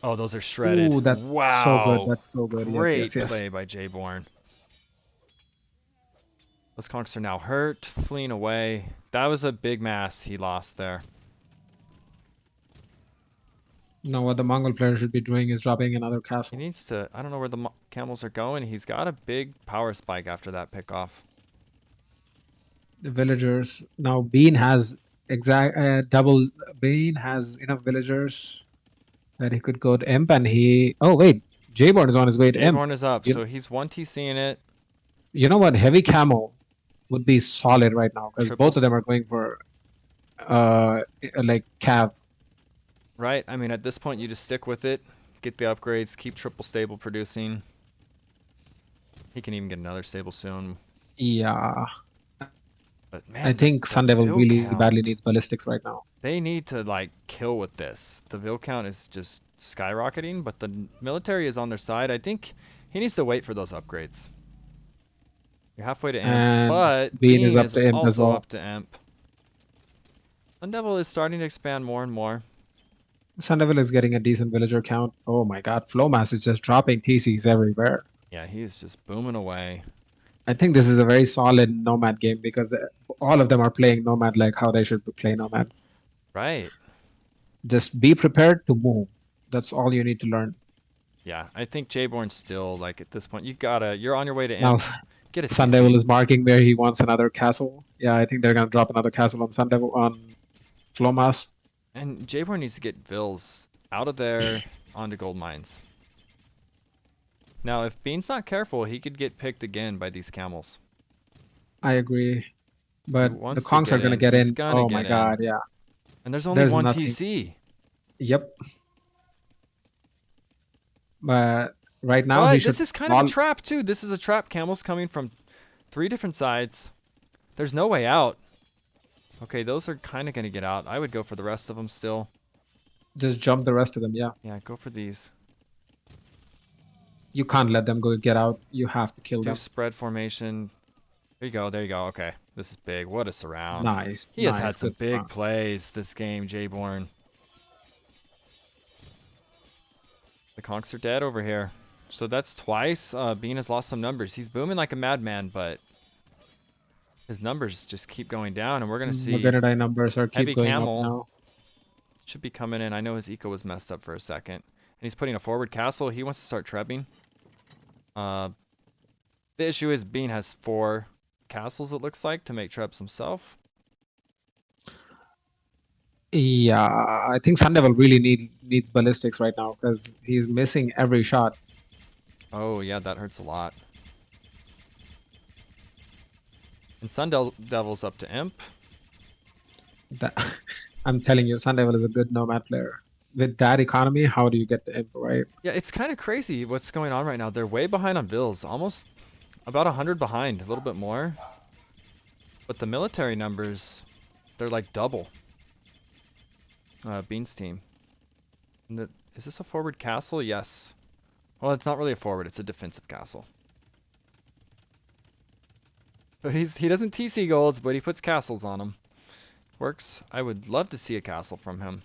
Oh, those are shredded. Ooh, that's wow. so good. That's so good. Great Yes, yes, yes. play by Jborn. Those conks are now hurt, fleeing away. That was a big mass he lost there. Now what the Mongol player should be doing is dropping another He castle. needs to... I don't know where the camels are going. He's got a big power spike after that pickoff. The villagers now. Bean has double. Bean has enough villagers that he could go to Imp, and he. Oh wait, Jborn is on his way to Imp. Jborn is up, You- so he's 1 TC in it. You know what? Heavy camel would be solid right now because both of them are going for like cav. right? I mean, at this point, you just stick with it, get the upgrades, keep triple stable producing. He can even get another stable soon. Yeah, But I man, think the Sundevil Vil really badly count, needs ballistics right now. they need to like kill with this. The Vil count is just skyrocketing, but the military is on their side. I think he needs to wait for those upgrades. You're halfway to Imp, And but Bean is Bean up is to Imp as also well. up to Imp. Sundevil is starting to expand more and more. Sundevil is getting a decent villager count. Oh my god, Flowmas is just dropping TCs everywhere. Yeah, he's just booming away. I think this is a very solid Nomad game because all of them are playing Nomad like how they should play Nomad. Right. Just be prepared to move. That's all you need to learn. Yeah, I think Jborn's still like at this point. You're on your way to Now, Imp. Get a Sundevil TC. is marking where he wants another castle. Yeah, I think they're gonna drop another castle on Sundevil on Flowmas. And Jborn needs to get Vils out of there onto gold mines. Now, if Bean's not careful, he could get picked again by these camels. I agree, but the wants to Kongs are get gonna in. get He's in. gonna Oh my get in. god, yeah. And there's only There's one nothing. TC. Yep. But right now But he this should is kind of a all- trap too. This is a trap. Camels coming from 3 different sides. There's no way out. Okay, those are kind of gonna get out. I would go for the rest of them still. just jump the rest of them. Yeah, Yeah, go for these. you can't let them go get out. You have to kill Do them. spread formation. There you go. There you go. Okay, this is big. What a surround. Nice. He has nice, had some good big spot. plays this game, Jborn. The conks are dead over here. So that's twice. Bean has lost some numbers. He's booming like a madman, but his numbers just keep going down, and we're gonna see Morganidai numbers are Heavy keep going Camel. up now. should be coming in. I know his eco was messed up for a second, and he's putting a forward castle. He wants to start trebbing. The issue is Bean has 4 castles. It looks like to make trebs himself. Yeah, I think Sundevil really needs ballistics right now because he's missing every shot. Oh yeah, that hurts a lot. And Sundevil's up to Imp. That, I'm telling you, Sundevil is a good Nomad player. With that economy, how do you get the Imp, right? Yeah, it's kind of crazy what's going on right now. They're way behind on Vils, almost about 100 behind, a little bit more. But the military numbers, they're like double. Bean's team. And is this a forward castle? Yes. Well, it's not really a forward, it's a defensive castle. But he doesn't TC golds, but he puts castles on them. Works. I would love to see a castle from him.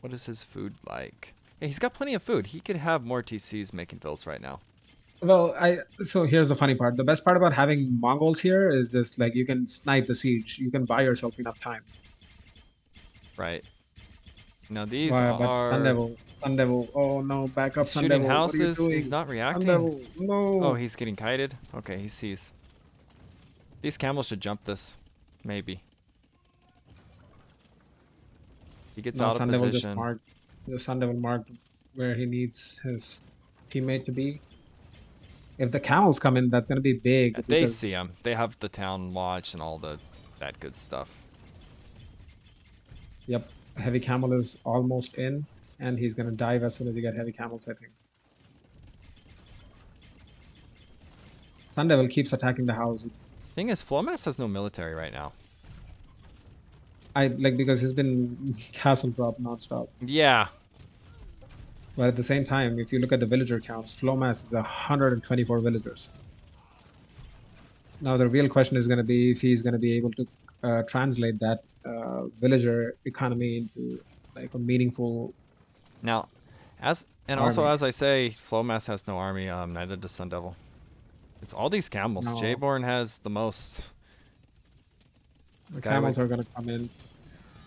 What is his food like? Yeah, he's got plenty of food. He could have more TCs making Vils right now. Well, so here's the funny part. The best part about having Mongols here is just like you can snipe the siege. You can buy yourself enough time. Right. Now these But are Sundevil. Oh no, back up, he's shooting Sundevil. houses. What are you doing? He's not reacting. Sundevil, no. Oh, he's getting kited. Okay, he sees. These camels should jump this, maybe. He gets No, out of Sundevil just position. marked. The Sundevil marked where he needs his teammate to be. If the camels come in, that's gonna be big. They because- see him. They have the town watch and all that good stuff. Yep, heavy camel is almost in, and he's gonna dive as soon as you get heavy camels, I think. Sundevil keeps attacking the house. Thing is, Flowmas has no military right now. I like because he's been castle drop nonstop. Yeah. But at the same time, if you look at the villager counts, Flowmas is 124 villagers. Now the real question is going to be if he's going to be able to translate that villager economy into like a meaningful. Now, also Army. as I say, Flowmas has no army. Neither does Sundevil. It's all these camels. No. Jborn has the most. The Guy camels are going to come in.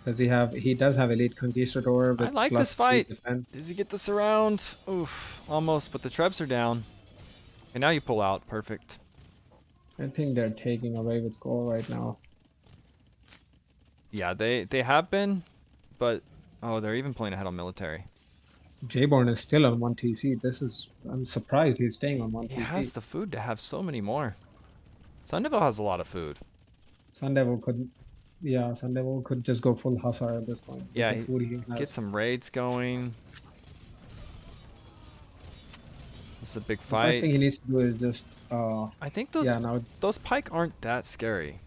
Does he have? He does have elite conquistador. With I like plus this fight. 3 defense. Does he get this around? Oof, almost. But the trebs are down. And now you pull out. Perfect. I think they're taking away with score right now. Yeah, they have been, but oh, they're even playing ahead on military. Jborn is still on 1 TC. I'm surprised he's staying on 1 He TC. has the food to have so many more. Sundevil has a lot of food. Sundevil could Yeah, Sundevil could just go full Hussar at this point. with Yeah, the food he has. get some raids going. This is a big The first thing he fight. needs to do is just I think yeah, now those pike aren't that scary.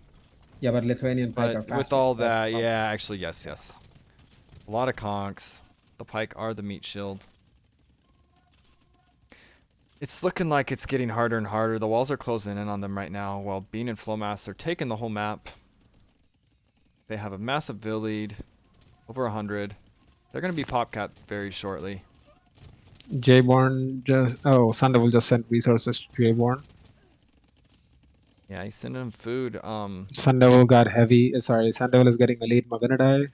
yeah, but Lithuanian pike are But faster. with all That's the that, problem. yeah, actually, yes. A lot of conks. The pike are the meat shield. It's looking like it's getting harder and harder. The walls are closing in on them right now, while Bean and Flowmas are taking the whole map. They have a massive vill lead, over 100. They're going to be popcat very shortly. Jayborn Sundevil just sent resources to Jayborn. Yeah, he's sending them food. Sundevil got heavy. Sorry, Sundevil is getting elite Magunadai.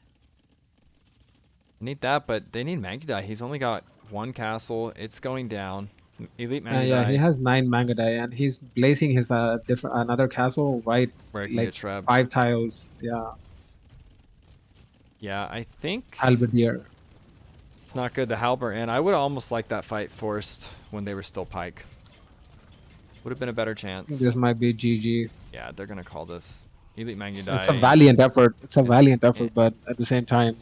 Need that, but they need Magudai. He's only got one castle. It's going down. Elite Magudai. Yeah, he has 9 Magadai, and he's blazing his another castle right where it can like get trapped. 5 tiles. Yeah, Yeah, I think Halberdier. it's not good. The halberd, and I would almost like that fight forced when they were still pike. Would have been a better chance. This might be GG. Yeah, they're gonna call this Elite Magudai. It's a valiant effort. But at the same time,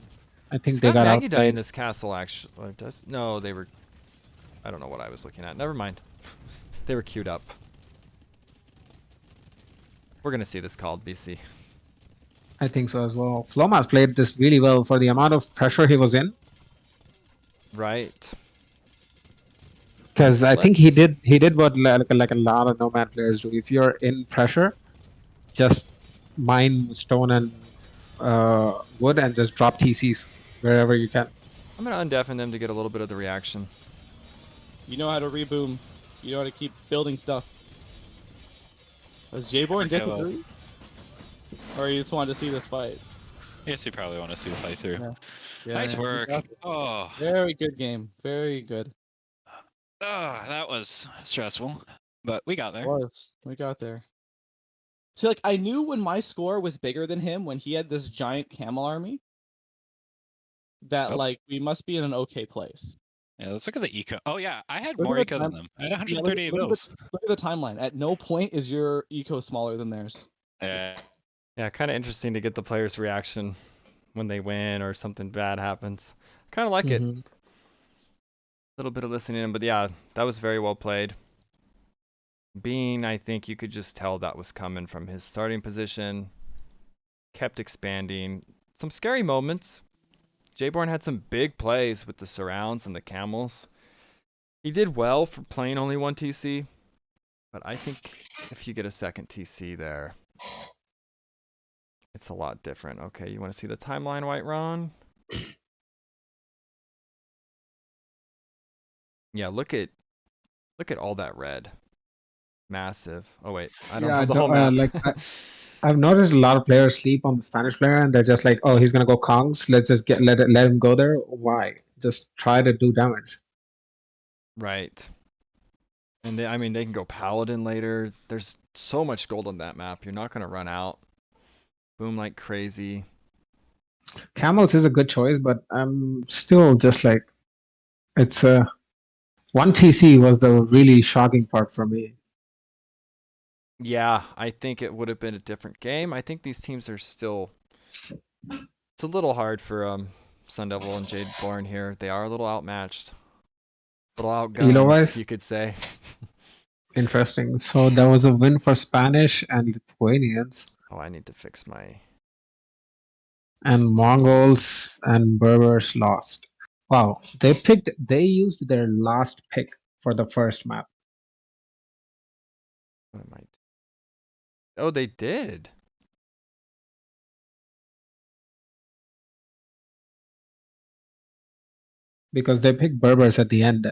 I think It's they got Magudai in outplayed. this castle actually. Or does no? They were. I don't know what I was looking at. Never mind. They were queued up. We're gonna see this called BC. I think so as well. Flowmas played this really well for the amount of pressure he was in. Right. Because I think he Let's- did what like a lot of Nomad players do. If you're in pressure, just mine stone and wood and just drop TCs wherever you can. I'm gonna undeafen them to get a little bit of the reaction. You know how to reboom. You know how to keep building stuff. Was Jayborn Never give up. different? Or you just wanted to see this fight? Yes, you probably want to see the fight through. Yeah. Nice you work. got this. Oh, Very good game. Very good. that was stressful, but we got there. We got there. See, like, I knew when my score was bigger than him, when he had this giant camel army, that, Oh. like, we must be in an okay place. Yeah, let's look at the eco. Oh yeah, I had Look more at the eco than time- them. I had Yeah, 138 look at bills. Look at the timeline. At no point is your eco smaller than theirs. Yeah. Yeah, kind of interesting to get the players' reaction when they win or something bad happens. Kind of like it. Mhm. Little bit of listening in, but yeah, that was very well played. Bean, I think you could just tell that was coming from his starting position. Kept expanding. Some scary moments. Jayborn had some big plays with the surrounds and the camels. He did well for playing only one TC, but I think if you get a second TC there, it's a lot different. Okay, you want to see the timeline, White Ron? Yeah, look at all that red. Massive. Oh wait, I don't have the whole map. I've noticed a lot of players sleep on the Spanish player, and they're just like, "Oh, he's gonna go Kongs. Let's just let him go there." Why? Just try to do damage. Right. And I mean, they can go Paladin later. There's so much gold on that map. You're not gonna run out. Boom like crazy. Camels is a good choice, but I'm still just like, it's a 1 TC was the really shocking part for me. Yeah, I think it would have been a different game. I think these teams are still. It's a little hard for Sundevil and Jadeborn here. They are a little outmatched, a little outgunned, Elo-wise? you could say. Interesting. So there was a win for Spanish and Lithuanians, Oh, I need to fix my. and Mongols and Berbers lost. Wow, they used their last pick for the first map. What am I? Oh, they did. Because they picked Berbers at the end.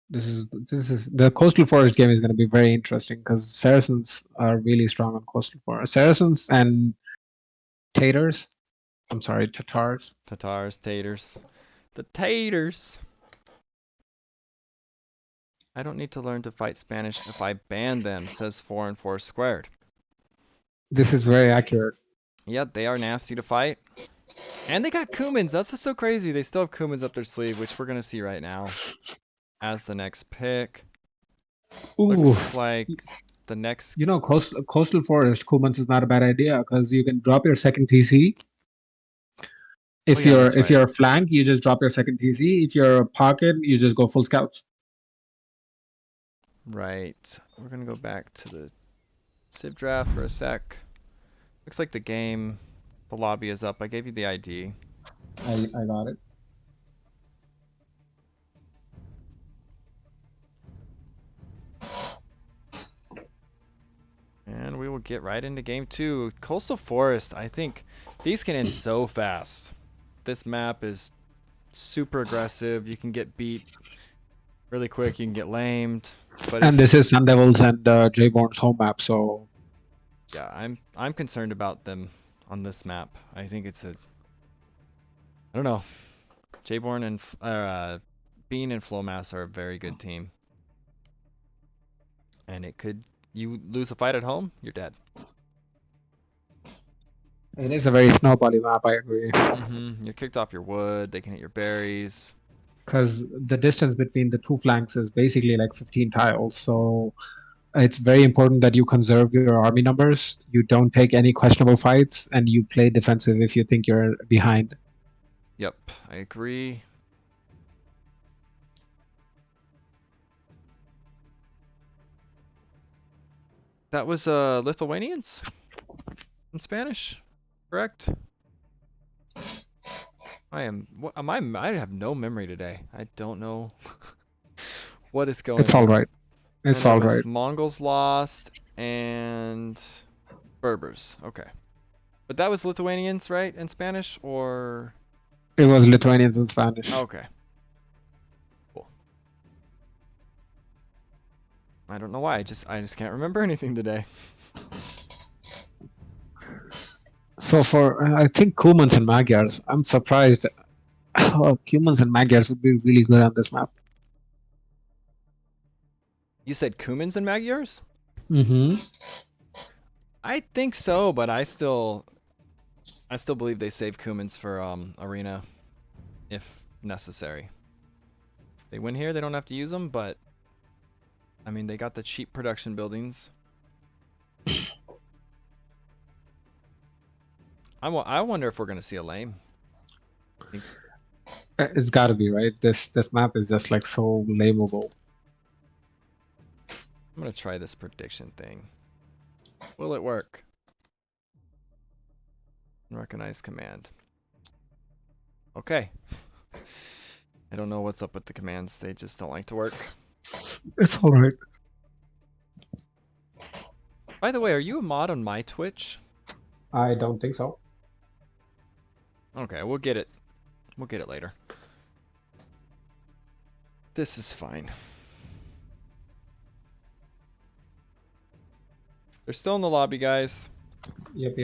This is the Coastal Forest game is going to be very interesting because Saracens are really strong on Coastal Forest. Saracens and Tatars. I'm sorry, Tatars. Tatars, taters. The taters. I don't need to learn to fight Spanish if I ban them, says 4 and 4 squared. This is very accurate. Yep, they are nasty to fight. And they got Kumans. That's what's so crazy. They still have Kumans up their sleeve, which we're going to see right now as the next pick. Ooh, Looks like the next. You know, coastal forest, Kumans is not a bad idea because you can drop your second TC. If yeah, you're that's if right. you're a flank, you just drop your second TC. If you're a pocket, you just go full scouts. Right. We're gonna go back to the Civ draft for a sec. Looks like the lobby is up. I gave you the ID. I got it. And we will get right into game 2. Coastal Forest, I think these can end so fast. This map is super aggressive. You can get beat really quick. You can get lamed. But And this is Sundevils and Jborn's home map, so yeah, I'm concerned about them on this map. I think it's I don't know. Jborn and Bean and Flowmas are a very good team. And you lose a fight at home, you're dead. it is a very snowbally map. I agree. You're kicked off your wood. They can hit your berries. Because the distance between the two flanks is basically like 15 tiles, so it's very important that you conserve your army numbers. You don't take any questionable fights, and you play defensive if you think you're behind. Yep, I agree. That was Lithuanians in Spanish, correct? I have no memory today. I don't know what is going It's all on. right. It's And it all was right. Mongols lost and Berbers. Okay. But that was Lithuanians, right? In Spanish or It was Lithuanians and Spanish. okay. Cool. I don't know why. I just can't remember anything today. So for I think Kumans and Magyars, I'm surprised. Kumans and Magyars would be really good on this map. You said Cumans and Magyars? Mm-hmm. I think so, but I still believe they save Cumans for arena if necessary. They win here, they don't have to use them, but I mean they got the cheap production buildings. I wonder if we're gonna see a lame. It's got to be right. This map is just like so lameable. I'm gonna try this prediction thing. Will it work? Recognize command. Okay. I don't know what's up with the commands. They just don't like to work. It's all right. By the way, are you a mod on my Twitch? I don't think so. Okay, we'll get it. We'll get it later. This is fine. They're still in the lobby, guys. Yep.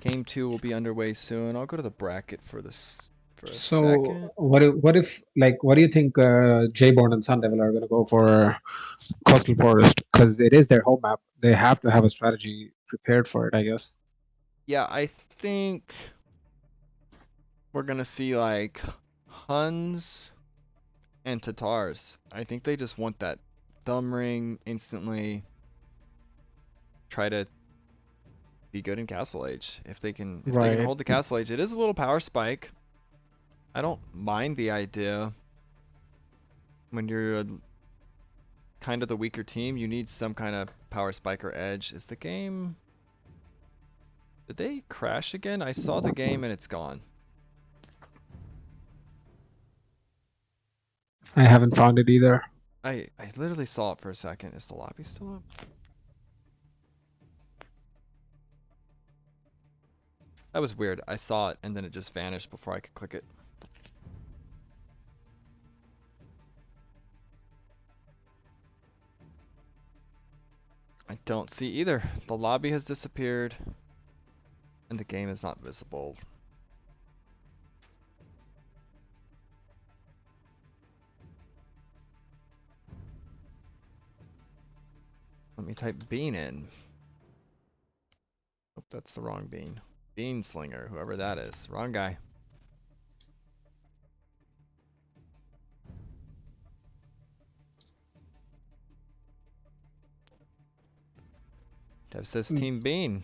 Game 2 will be underway soon. I'll go to the bracket for this for a So second. what if what do you think Jborn and Sundevil are going to go for Coastal Forest? Because it is their home map. They have to have a strategy prepared for it, I guess. Yeah, I think we're gonna see like Huns and Tatars. I think they just want that thumb ring instantly. Try to be good in Castle Age. If they can Right. hold the Castle Age. It is a little power spike. I don't mind the idea. When you're kind of the weaker team, you need some kind of power spike or edge. Is the game... Did they crash again? I saw the game and it's gone. I haven't found it either. I literally saw it for a second. Is the lobby still up? That was weird. I saw it and then it just vanished before I could click it. I don't see either. The lobby has disappeared and the game is not visible. Let me type Bean in. Oh, that's the wrong Bean. Bean Slinger, whoever that is. Wrong guy. Dev says Team Bean.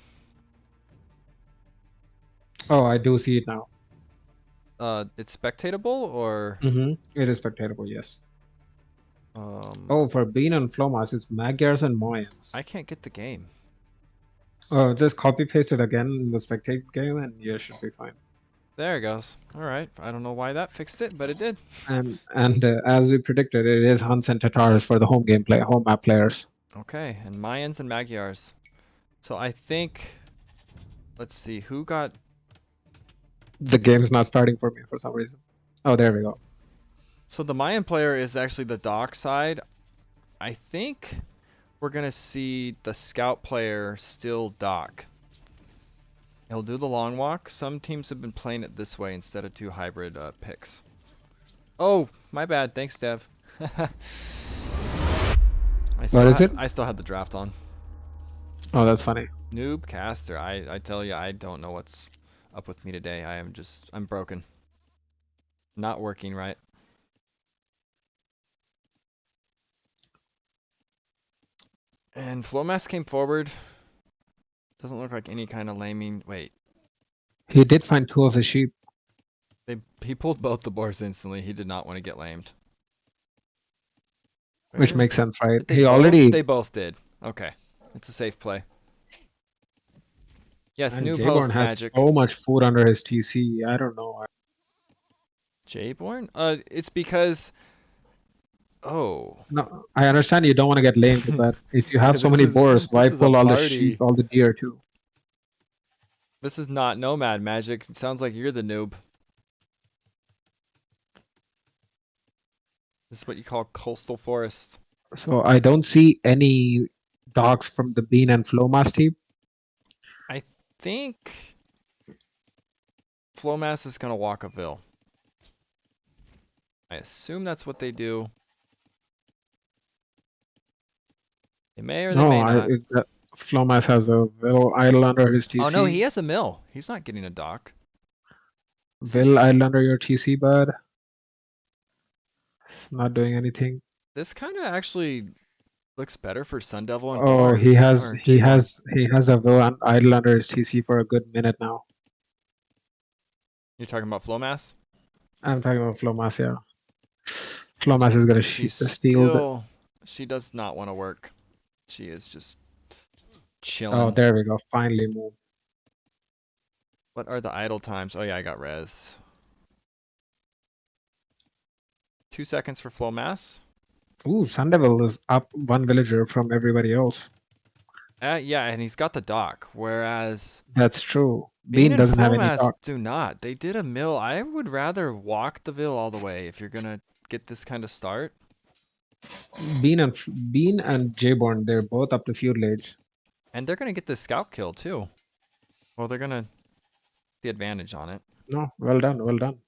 Oh, I do see it now. It's spectatable or It is spectatable, yes. um Oh, for Bean and Flowmas, it's Magyars and Mayans. I can't get the game. Oh, just copy paste it again in the spectate game, and you should be fine. There it goes. All right. I don't know why that fixed it, but it did. And as we predicted, it is Huns and Tatars for the home map players. Okay, and Mayans and Magyars. So I think, let's see, who got. The game's not starting for me for some reason. Oh, there we go. So the Mayan player is actually the dock side. I think we're gonna see the scout player still dock. He'll do the long walk. Some teams have been playing it this way instead of two hybrid picks. Oh, my bad. Thanks, Dev. What is it? I still had the draft on. Oh, that's funny. Noob caster. I tell you, I don't know what's up with me today. I'm broken. Not working right. And Flowmas came forward. Doesn't look like any kind of laming. Wait, He did find 2 of his sheep. he pulled both the boars instantly. He did not want to get lamed. Which Where- makes sense, right? They He both, already. They both did. Okay, it's a safe play. Yes, And new Jayborn post has magic. so much food under his TC. I don't know. Jayborn? It's because. Oh. No, I understand you don't want to get lamed, but if you have so many boars, why this is a pull all the party. sheep, all the deer too? This is not nomad magic. It sounds like you're the noob. This is what you call coastal forest. So I don't see any dogs from the Bean and Flowmas team. I think Flowmas is gonna walk a Vil. I assume that's what they do. They may or they No, may not. Flowmas has a Vil idle under his TC. Oh no, he has a mill. He's not getting a dock. Vil idle under your TC, bud. It's not doing anything. This kind of actually looks better for Sundevil and Oh, Born, he has or Jayborn. a Vil idle under his TC for a good minute now. You're talking about Flowmas? I'm talking about Flowmas, yeah. Flowmas is gonna She's steal. still. She does not want to work. She is just chilling. Oh, there we go. Finally moved. What are the idle times? Oh yeah, I got res. 2 seconds for Flowmas. Ooh, Sundevil is up 1 villager from everybody else. Yeah, and he's got the dock. Whereas That's true. Bean Bean and doesn't have any Flowmas dock. do not. They did a mill. I would rather walk the Vil all the way if you're gonna get this kind of start. Bean and Jayborn, they're both up to feudal age. And they're gonna get the scout kill too. Well, they're gonna the advantage on it. No, well done, well done.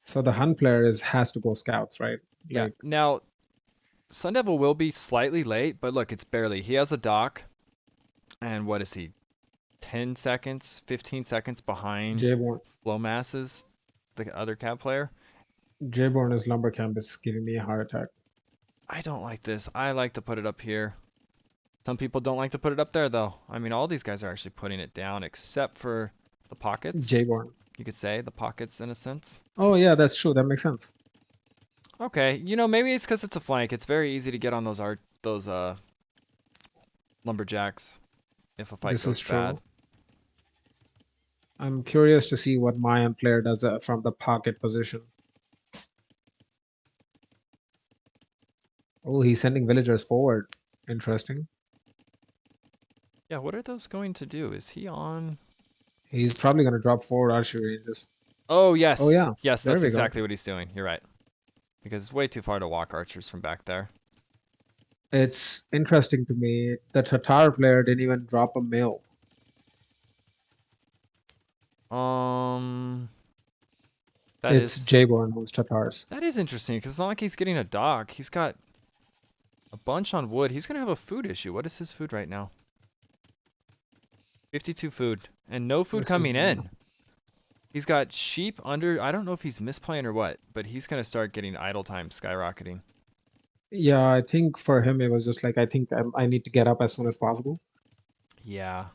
So the Hun player has to go scouts, right? Yeah. Like, Now, Sundevil will be slightly late, but look, it's barely. He has a dock, and what is he? 10 seconds, 15 seconds behind Jayborn Flowmas's, the other cab player. is lumber camp is giving me a heart attack. I don't like this. I like to put it up here. Some people don't like to put it up there, though. I mean, all these guys are actually putting it down, except for the pockets. Jayborn. You could say the pockets in a sense. Oh yeah, that's true. That makes sense. Okay, you know, maybe it's because it's a flank. It's very easy to get on those lumberjacks if a fight This goes is true. bad. I'm curious to see what Mayan player does from the pocket position. Oh, he's sending villagers forward. Interesting. Yeah, what are those going to do? Is he on? He's probably going to drop forward archery ranges. Oh, yes. Oh, yeah. Yes, There that's we go. exactly what he's doing. You're right. Because it's way too far to walk archers from back there. It's interesting to me. The Tatar player didn't even drop a mill. It's Jayborn who's Tatars. That is interesting because it's not like he's getting a dock. He's got a bunch on wood. He's gonna have a food issue. What is his food right now? 52 food and no food This coming is- in. He's got sheep under. I don't know if he's misplaying or what, but he's gonna start getting idle time skyrocketing. Yeah, I think for him it was just like I think I need to get up as soon as possible. Yeah.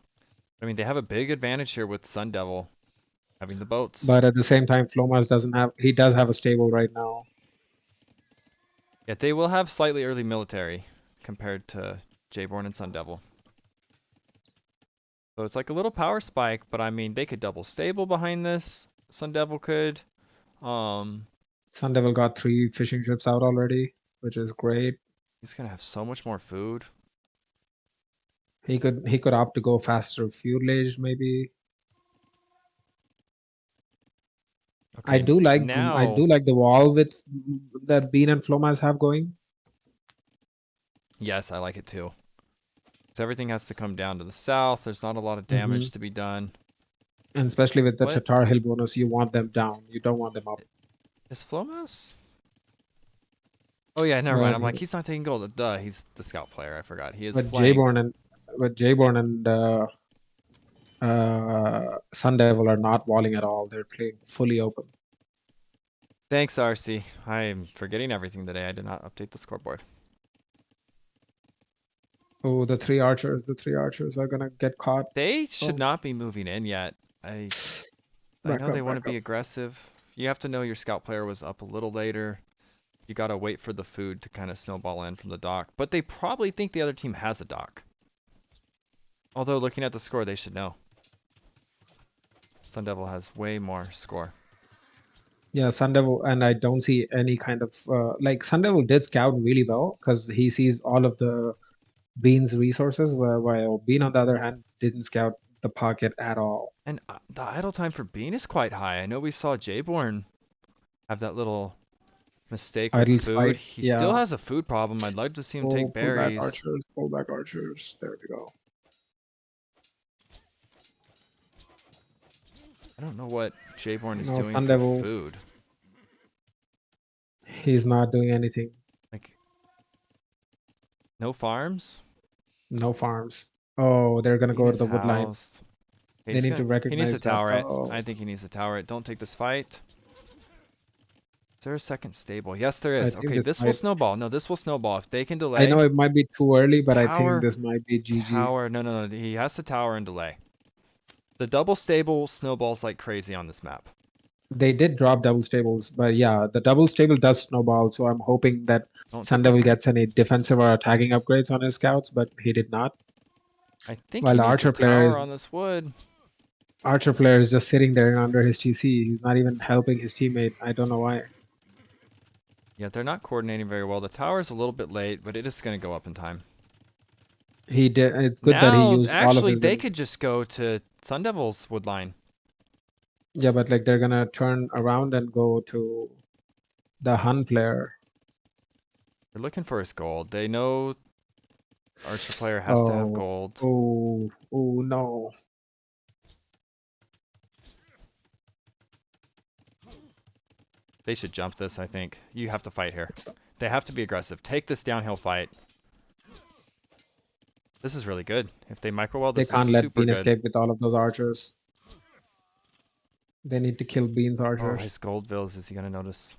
I mean, they have a big advantage here with Sundevil having the boats. But at the same time, Flowmas doesn't have. He does have a stable right now. Yet they will have slightly early military compared to Jayborn and Sundevil. So it's like a little power spike, but I mean, they could double stable behind this. Sundevil could. Sundevil got 3 fishing ships out already, which is great. He's gonna have so much more food. He could opt to go faster fuelage maybe. I Okay, do like now, the wall with that Bean and Flowmas have going. yes, I like it too. So everything has to come down to the south. There's not a lot of damage to be done. And especially with the What Tatar Hill bonus, you want them down. You don't want them up. is Flowmas? Oh yeah, never mind. But I'm like, he's not taking gold. Duh, he's the scout player. I forgot. He is with flank. Jayborn and Sundevil are not walling at all. They're playing fully open. Thanks, RC. I'm forgetting everything today. I did not update the scoreboard. Oh, the 3 archers. The 3 archers are gonna get caught. They should Oh. not be moving in yet. I know they want to be aggressive. You have to know your scout player was up a little later. You gotta wait for the food to kind of snowball in from the dock. But they probably think the other team has a dock. Although looking at the score, they should know. Sundevil has way more score. Yeah, Sundevil, and I don't see any kind of like Sundevil did scout really well because he sees all of the Bean's resources, while Bean on the other hand didn't scout the pocket at all. And the idle time for Bean is quite high. I know we saw Jayborn have that little mistake with Idle food. spike, He yeah. still has a food problem. I'd love to see him take berries. Pull back archers. There we go. I don't know what Jayborn is No, doing for Sundevil. food. He's not doing anything. Like, no farms? No farms. Oh, they're gonna Bean go to is the wood line. housed. Okay, They he's need gonna, to he needs recognize to that. tower it. Oh. I think he needs to tower it. Don't take this fight. Is there a second stable? Yes, there I is. think Okay, this will might- snowball. No, this will snowball. If they can delay. I know it might be too early, but I Tower. think this might be GG. Tower. No. He has to tower and delay. The double stable snowballs like crazy on this map. They did drop double stables, but yeah, the double stable does snowball. So I'm hoping that Sundevil gets any defensive or attacking upgrades on his scouts, but he did not. I think While he the needs archer a player tower is on this wood. Archer player is just sitting there under his TC. He's not even helping his teammate. I don't know why. Yeah, they're not coordinating very well. The tower's a little bit late, but it is going to go up in time. He did. It's good that he Now, used all of actually, his. they could just go to Sundevil's wood line. Yeah, but like they're gonna turn around and go to the Hun player. They're looking for his gold. They know Archer player has to have gold. Oh no. They should jump this, I think. You have to fight here. They have to be aggressive. Take this downhill fight. This is really good. If they micro-weld, They this can't is let super Bean good. escape with all of those archers. They need to kill Bean's Oh, archers. his gold vills. Is he going to notice?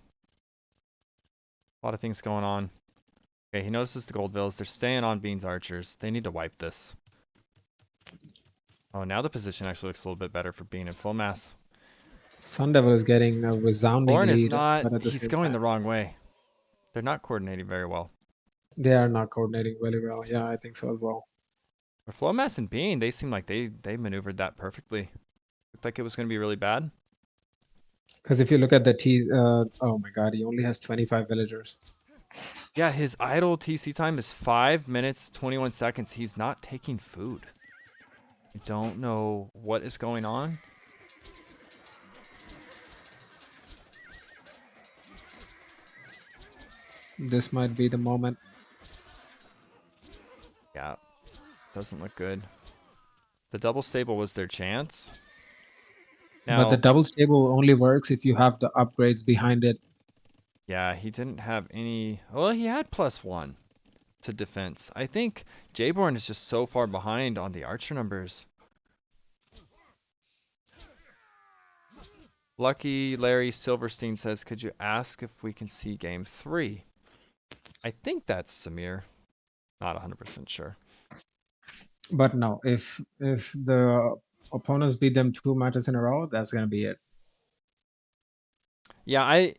A lot of things going on. Okay, he notices the gold vills. They're staying on Bean's archers. They need to wipe this. Oh, now the position actually looks a little bit better for Bean and Flowmas. Sundevil is getting a resounding Lauren is lead, not. but at the He's same going time, the wrong way. They're not coordinating very well. they are not coordinating really well. Yeah, I think so as well. For Flowmas and Bean, they seem like they maneuvered that perfectly. Looked like it was going to be really bad. Because if you look at the oh my god, he only has 25 villagers. Yeah, his idle TC time is 5 minutes, 21 seconds. He's not taking food. I don't know what is going on. This might be the moment. Yeah, doesn't look good. The double stable was their chance. Now, But the double stable only works if you have the upgrades behind it. yeah, he didn't have any. Well, he had +1 to defense. I think Jayborn is just so far behind on the archer numbers. Lucky Larry Silverstein says, could you ask if we can see game 3? I think that's Samir. Not 100% sure. But no, if the opponents beat them 2 matches in a row, that's gonna be it. Yeah,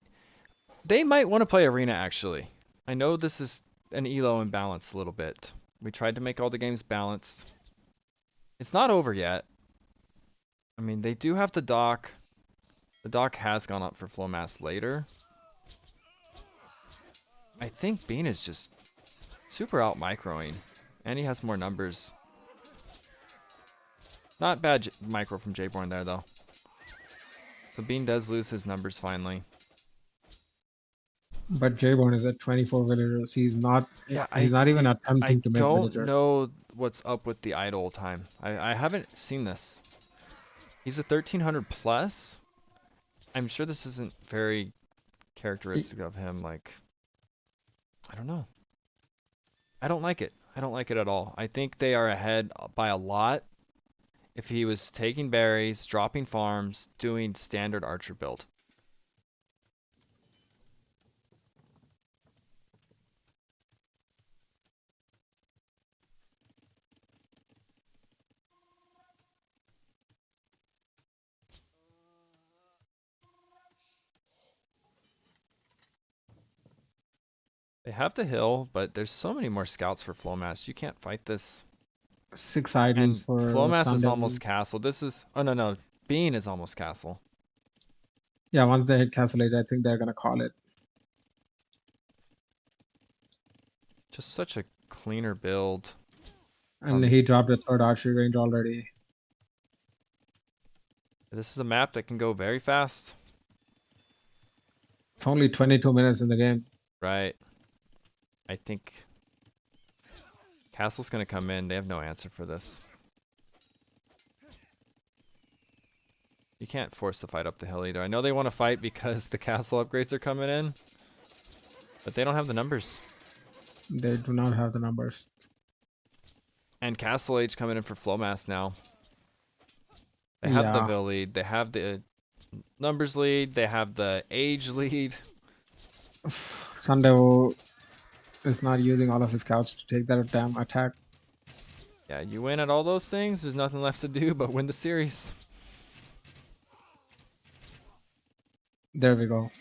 they might want to play Arena actually. I know this is an elo imbalance a little bit. We tried to make all the games balanced. It's not over yet. I mean, they do have the dock. The dock has gone up for Flowmas later. I think Bean is just super out microing, and he has more numbers. Not bad micro from Jborn there though. So Bean does lose his numbers finally. But Jborn is at 24 villagers. He's not Yeah, even I attempting to make don't villagers. know what's up with the idle time. I haven't seen this. He's a 1300 plus. I'm sure this isn't very characteristic of him. Like, I don't know. I don't like it. I don't like it at all. I think they are ahead by a lot. If he was taking berries, dropping farms, doing standard archer build. They have the hill, but there's so many more scouts for Flowmas. You can't fight this. 6 And idols for Flowmas is Sundevil. almost castle. This is... Oh, no. Bean is almost castle. Yeah, once they hit Castle Age, I think they're gonna call it. Just such a cleaner build. And he dropped a 3rd archery range already. This is a map that can go very fast. It's only 22 minutes in the game. Right. I think Castle's going to come in. They have no answer for this. You can't force the fight up the hill either. I know they want to fight because the castle upgrades are coming in, but they don't have the numbers. They do not have the numbers. And Castle Age coming in for Flowmas now. They have the Yeah. Vil lead. They have the numbers lead. They have the age lead. Sundevil is not using all of his scouts to take that damn attack. Yeah, you win at all those things. There's nothing left to do but win the series. There we go.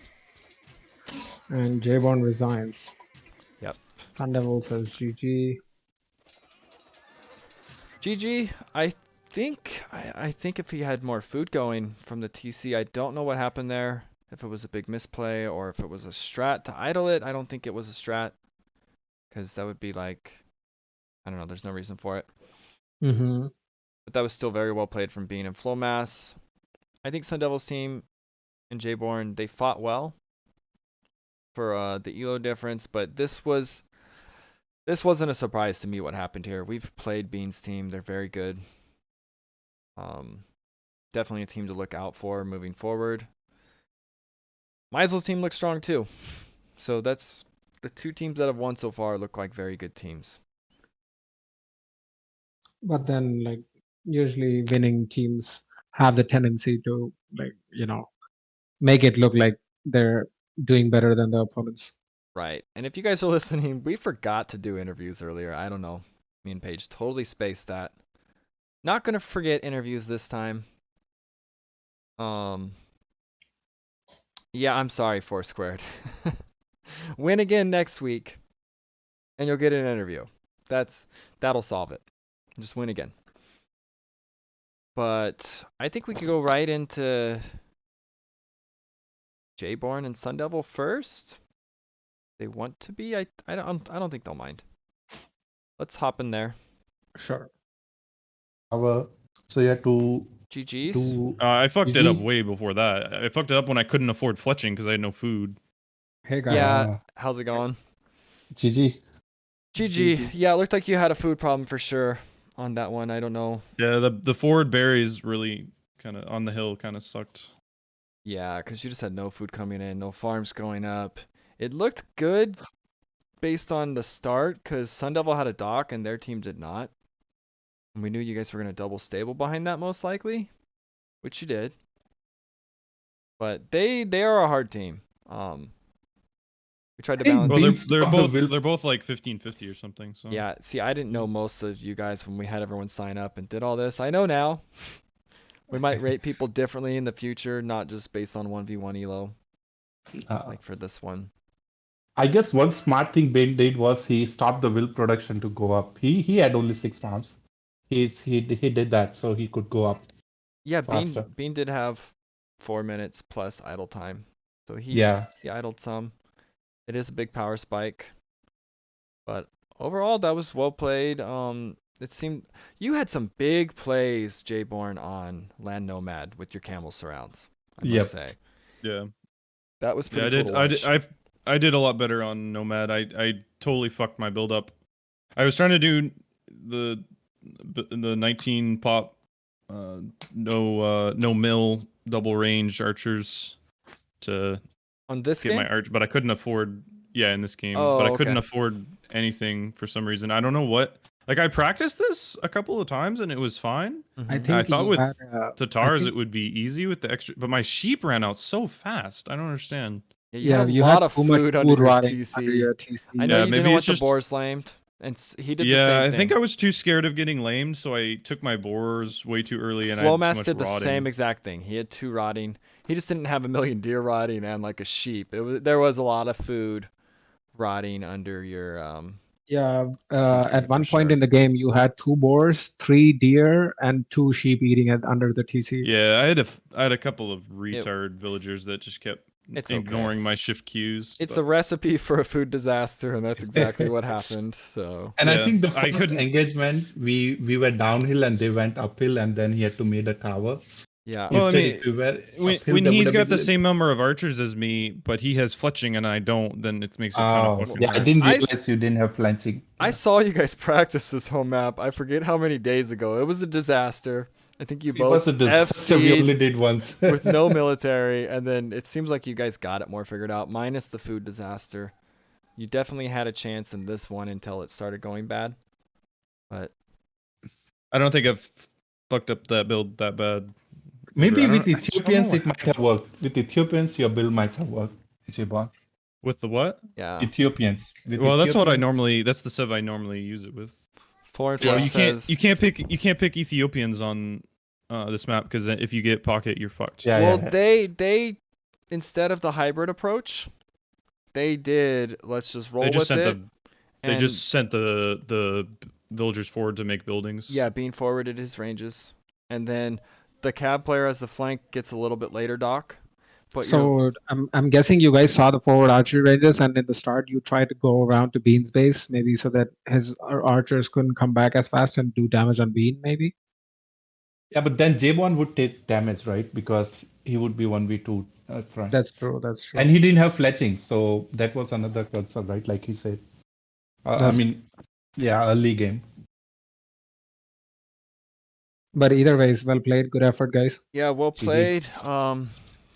And Jborn resigns. Yep. Sundevil says GG. GG. I think if he had more food going from the TC, I don't know what happened there. If it was a big misplay or if it was a strat to idle it. I don't think it was a strat. Because that would be like, I don't know, there's no reason for it. Mm-hmm. But that was still very well played from Bean and Flowmas. I think Sundevil's team and Jborn, they fought well for the elo difference, but this wasn't a surprise to me what happened here. We've played Bean's team. They're very good. Definitely a team to look out for moving forward. Meisel's team looks strong too. So that's the 2 teams that have won so far look like very good teams. But then, like, usually winning teams have the tendency to, like, make it look like they're doing better than the opponents. Right. And if you guys are listening, we forgot to do interviews earlier. I don't know. Me and Paige totally spaced that. Not gonna forget interviews this time. Yeah, I'm sorry, Foursquared. Win again next week, and you'll get an interview. That'll solve it. Just win again. But I think we could go right into Jborn and Sundevil first. They want to be. I don't think they'll mind. Let's hop in there. Sure. So yeah, GG's. I fucked it up GG. way before that. I fucked it up when I couldn't afford fletching because I had no food. Hey guys. Yeah, how's it going? GG. GG. Yeah, it looked like you had a food problem for sure on that one. I don't know. Yeah, the forward berries really kind of on the hill kind of sucked. Yeah, because you just had no food coming in, no farms going up. It looked good based on the start because Sundevil had a dock and their team did not. And we knew you guys were going to double stable behind that most likely, which you did. But they are a hard team. We tried to Hey, balance. Well, Beans they're got the both will- they're both like 1550 or something. So Yeah, see, I didn't know most of you guys when we had everyone sign up and did all this. I know now. We might rate people differently in the future, not just based on 1v1 elo, like for this one. I guess one smart thing Ben did was he stopped the will production to go up. He had only 6 farms. He did that so he could go up Yeah, faster. Bean did have 4 minutes plus idle time, so Yeah. he idled some. It is a big power spike, but overall that was well played. It seemed you had some big plays, Jayborn, on Land Nomad with your camel surrounds. I Yep. must say yeah, that was yeah. pretty cool to watch. I did a lot better on Nomad. I totally fucked my build up. I was trying to do the 19 pop, no mill double range archers to On this get game? my arch, but I couldn't afford. Yeah, in this game, Oh, but I couldn't okay. afford anything for some reason. I don't know what. Like I practiced this a couple of times and it was fine. I Mhm. think I thought you with had, Tatars think- it would be easy with the extra, but my sheep ran out so fast. I don't understand. Yeah, you had a you lot had of too much food under food your rotting TC. under your TC. I know Yeah, you maybe didn't want it's the just- boars lamed, and he did the Yeah, same I thing. think I was too scared of getting lamed, so I took my boars way too early and I had too Flowmas much did the rotting. same exact thing. He had 2 rotting. He just didn't have a million deer rotting and like a sheep. There was a lot of food rotting under your Yeah, TC at for one point sure. in the game, you had 2 boars, 3 deer, and 2 sheep eating it under the TC. Yeah, I had a couple of retard villagers that just kept It's okay. ignoring my shift cues. It's but- a recipe for a food disaster, and that's exactly what happened. So And I Yeah, think the I first couldn't- engagement we were downhill and they went uphill and then he had to make a tower. yeah. Well, I Instead, mean, if we were uphill, when there he's would have got the been- same number of archers as me, but he has fletching and I don't, then it makes it kind of Oh, fucking yeah, I hard. didn't I s- realize you didn't have flanching. I saw you guys practice this home map. I forget how many days ago. It was a disaster. I think you It was both a disaster. We FC'd only did once. with no military, and then it seems like you guys got it more figured out, minus the food disaster. You definitely had a chance in this one until it started going bad. But I don't think I've fucked up that build that bad. Maybe I don't- with I just don't know Ethiopians what it might have worked. With Ethiopians, your build might have worked, Jibon. With the what? yeah, Ethiopians. With Well, that's what I Ethiopians- normally. That's the sub I normally use it with. 4 and Well, 4 you says. can't pick Ethiopians on this map because if you get pocket, you're fucked. Yeah, Well, yeah. they instead of the hybrid approach, they did let's just roll They just with sent it. They and just sent the villagers forward to make buildings. yeah, Bean forwarded his ranges, and then the cab player as the flank gets a little bit later, Doc. But you're, So I'm guessing you guys saw the forward archery ranges, and in the start you tried to go around to Bean's base, maybe so that his archers couldn't come back as fast and do damage on Bean, maybe. Yeah, but then Jabon would take damage, right? Because he would be 1v2 at front. That's true. That's true. And he didn't have fletching, so that was another concern, right? Like he said. I That's- mean, yeah, early game. But either ways, well played. Good effort, guys. yeah, well GG. played.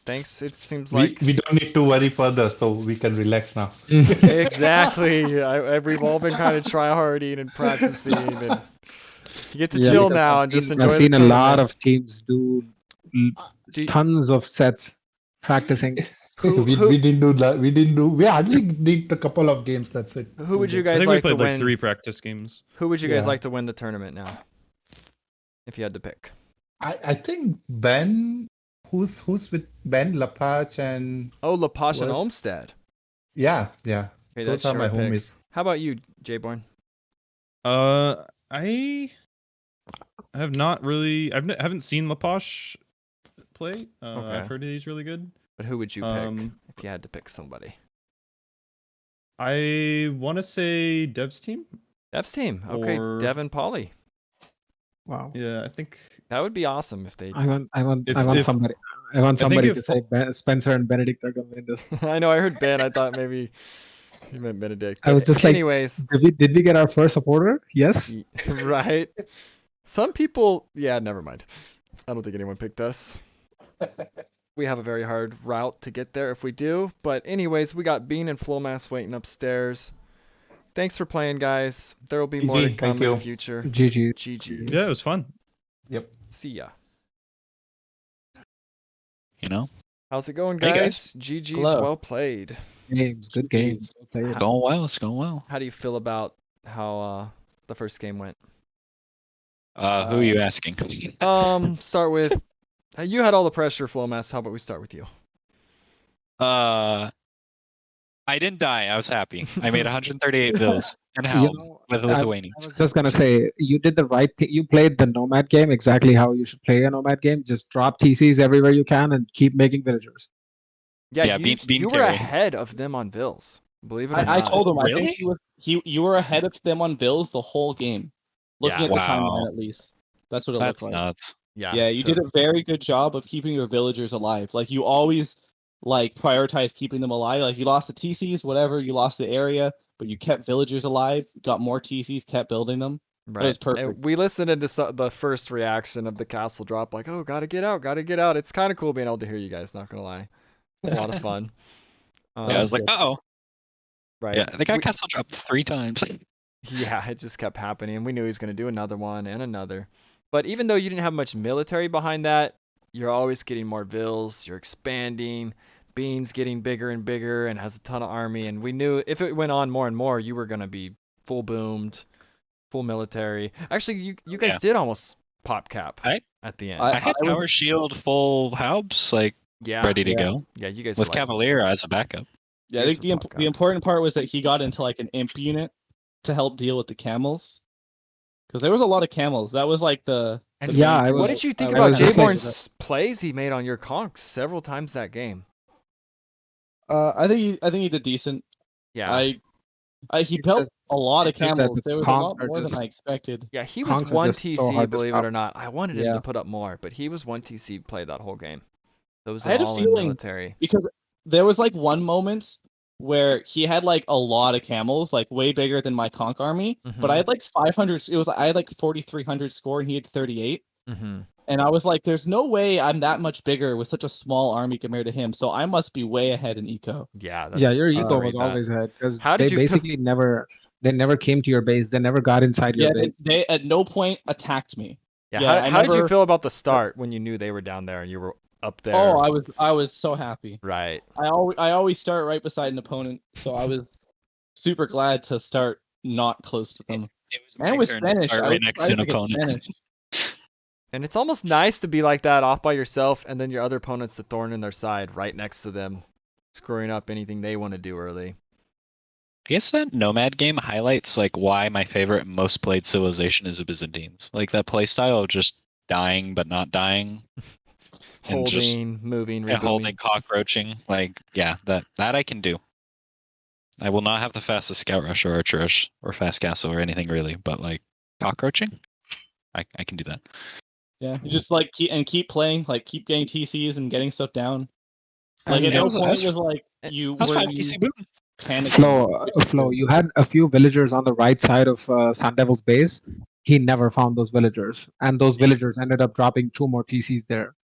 Thanks. It seems We, like we don't need to worry further, so we can relax now. exactly. We've all been kind of tryharding and practicing, and you get to chill because now I've and just seen- enjoy I've seen the a lot tournament. of teams do Do you- tons of sets practicing. we didn't do that. We hardly did a couple of games. That's it. Who would you I guys think we like to played like win? 3 practice games. Who would you guys Yeah. like to win the tournament now? If you had to pick. I think Ben, who's with Ben, Lapach, and Oh, Lapash and Was- Olmsted. yeah. Okay, Those that's are my sure a pick. homies. How about you, Jayborn? I have not really. Haven't seen Laposh play. Okay. I've heard he's really good. But who would you pick Um, if you had to pick somebody? I want to say Dev's team. Dev's team. Okay, Or- Dev and Polly. Wow. Yeah, I think. That would be awesome if they. I want If- somebody. I want I think somebody if- to say Spencer and Benedict are gonna win this. I know. I heard Ben. I thought maybe you meant Benedict. I was But just like- anyways, Did we get our first supporter? Yes. right? Some people. Yeah, never mind. I don't think anyone picked us. We have a very hard route to get there if we do. But anyways, we got Bean and Flowmas waiting upstairs. Thanks for playing, guys. There will be more to GG, come thank in the you. future. GG. GG's. Yeah, it was fun. Yep. See ya. You know? How's it going, Hey, guys? guys. GG's Hello. well played. games. Good games. Well played. It's going well. It's going well. How do you feel about how the first game went? Who are you asking? Start with you had all the pressure, Flowmas. How about we start with you? I didn't die. I was happy. I made 138 bills and You helm know, with I Lithuanians. was just gonna say you did the right thing. You played the Nomad game exactly how you should play a Nomad game. Just drop TCs everywhere you can and keep making villagers. Yeah, Yeah, you Bean you were Terry. ahead of them on Bills. Believe it or I not. told him I Really? think you were ahead of them on Bills the whole game. Looking Yeah. at the Wow. timeline at least. That's what it That's looked like. nuts. Yeah, you so- did a very good job of keeping your villagers alive. Like you always like prioritize keeping them alive. Like you lost the TCs, whatever, you lost the area, but you kept villagers alive, got more TCs, kept building them. Right. It was And perfect. we listened to the first reaction of the castle drop, like, oh, gotta get out, gotta get out. It's kind of cool being able to hear you guys. Not gonna lie, a lot of fun. Yeah, I was like, uh-oh. right. Yeah, they got We- castle dropped 3 times. Yeah, it just kept happening, and we knew he was gonna do another one and another. But even though you didn't have much military behind that, you're always getting more vills. You're expanding. Bean's getting bigger and bigger and has a ton of army. And we knew if it went on more and more, you were gonna be full boomed, full military. Actually, you guys Yeah. did almost pop cap I- at the end. I- I had was- Tower Shield full Haubs, like, yeah, ready to yeah. go. yeah, you guys With were like, Cavalier as a backup. Yeah, I Here's think the what Pop the got. important part was that he got into like an imp unit to help deal with the camels. Because there was a lot of camels. That was like the And Yeah, main I thing what was- did you think I about was just saying Jayborn's plays he made on your conks several times that game? I think he did decent. Yeah, He It's built just- a lot of it's just that camels. the There was a conks lot are more than just- I expected. yeah, he was Conks are one just so TC, hard to believe it or stop. not. I wanted him Yeah. to put up more, but he was one TC play that whole game. Those I are had a all in feeling- military. Because there was like one moment where he had like a lot of camels, like way bigger than my conch army. But I had like 500. I had like 4,300 score, and he had 38. Mm-hmm. And I was like, "There's no way I'm that much bigger with such a small army compared to him. So I must be way ahead in eco." Yeah, that's Yeah, your a eco great was bet. always ahead because How did they you basically never came to your base. They never got inside your Yeah, base. they at no point attacked me. Yeah, Yeah, I how did you never- feel about the start when you knew they were down there and you were up there? Oh, I was so happy. right. I always start right beside an opponent, so I was super glad to start not close to them. It was And with Spanish, I right was next to an surprised to get opponent. Spanish. And it's almost nice to be like that off by yourself, and then your other opponent's the thorn in their side right next to them, screwing up anything they want to do early. I guess that Nomad game highlights like why my favorite most played civilization is the Byzantines. Like that playstyle of just dying but not dying. And just- Holding, moving, And holding, rebooming. cockroaching. Like, yeah, that I can do. I will not have the fastest scout rush or archer rush or fast castle or anything really, but like cockroaching, I can do that. Yeah, you just like keep playing, like keep getting TCs and getting stuff down. Like And at yeah, no I point was- was like you How's were 5 you TC boom? panicking. Flo, you had a few villagers on the right side of Sundevil's base. He never found those villagers, and those villagers ended up dropping 2 more TCs there.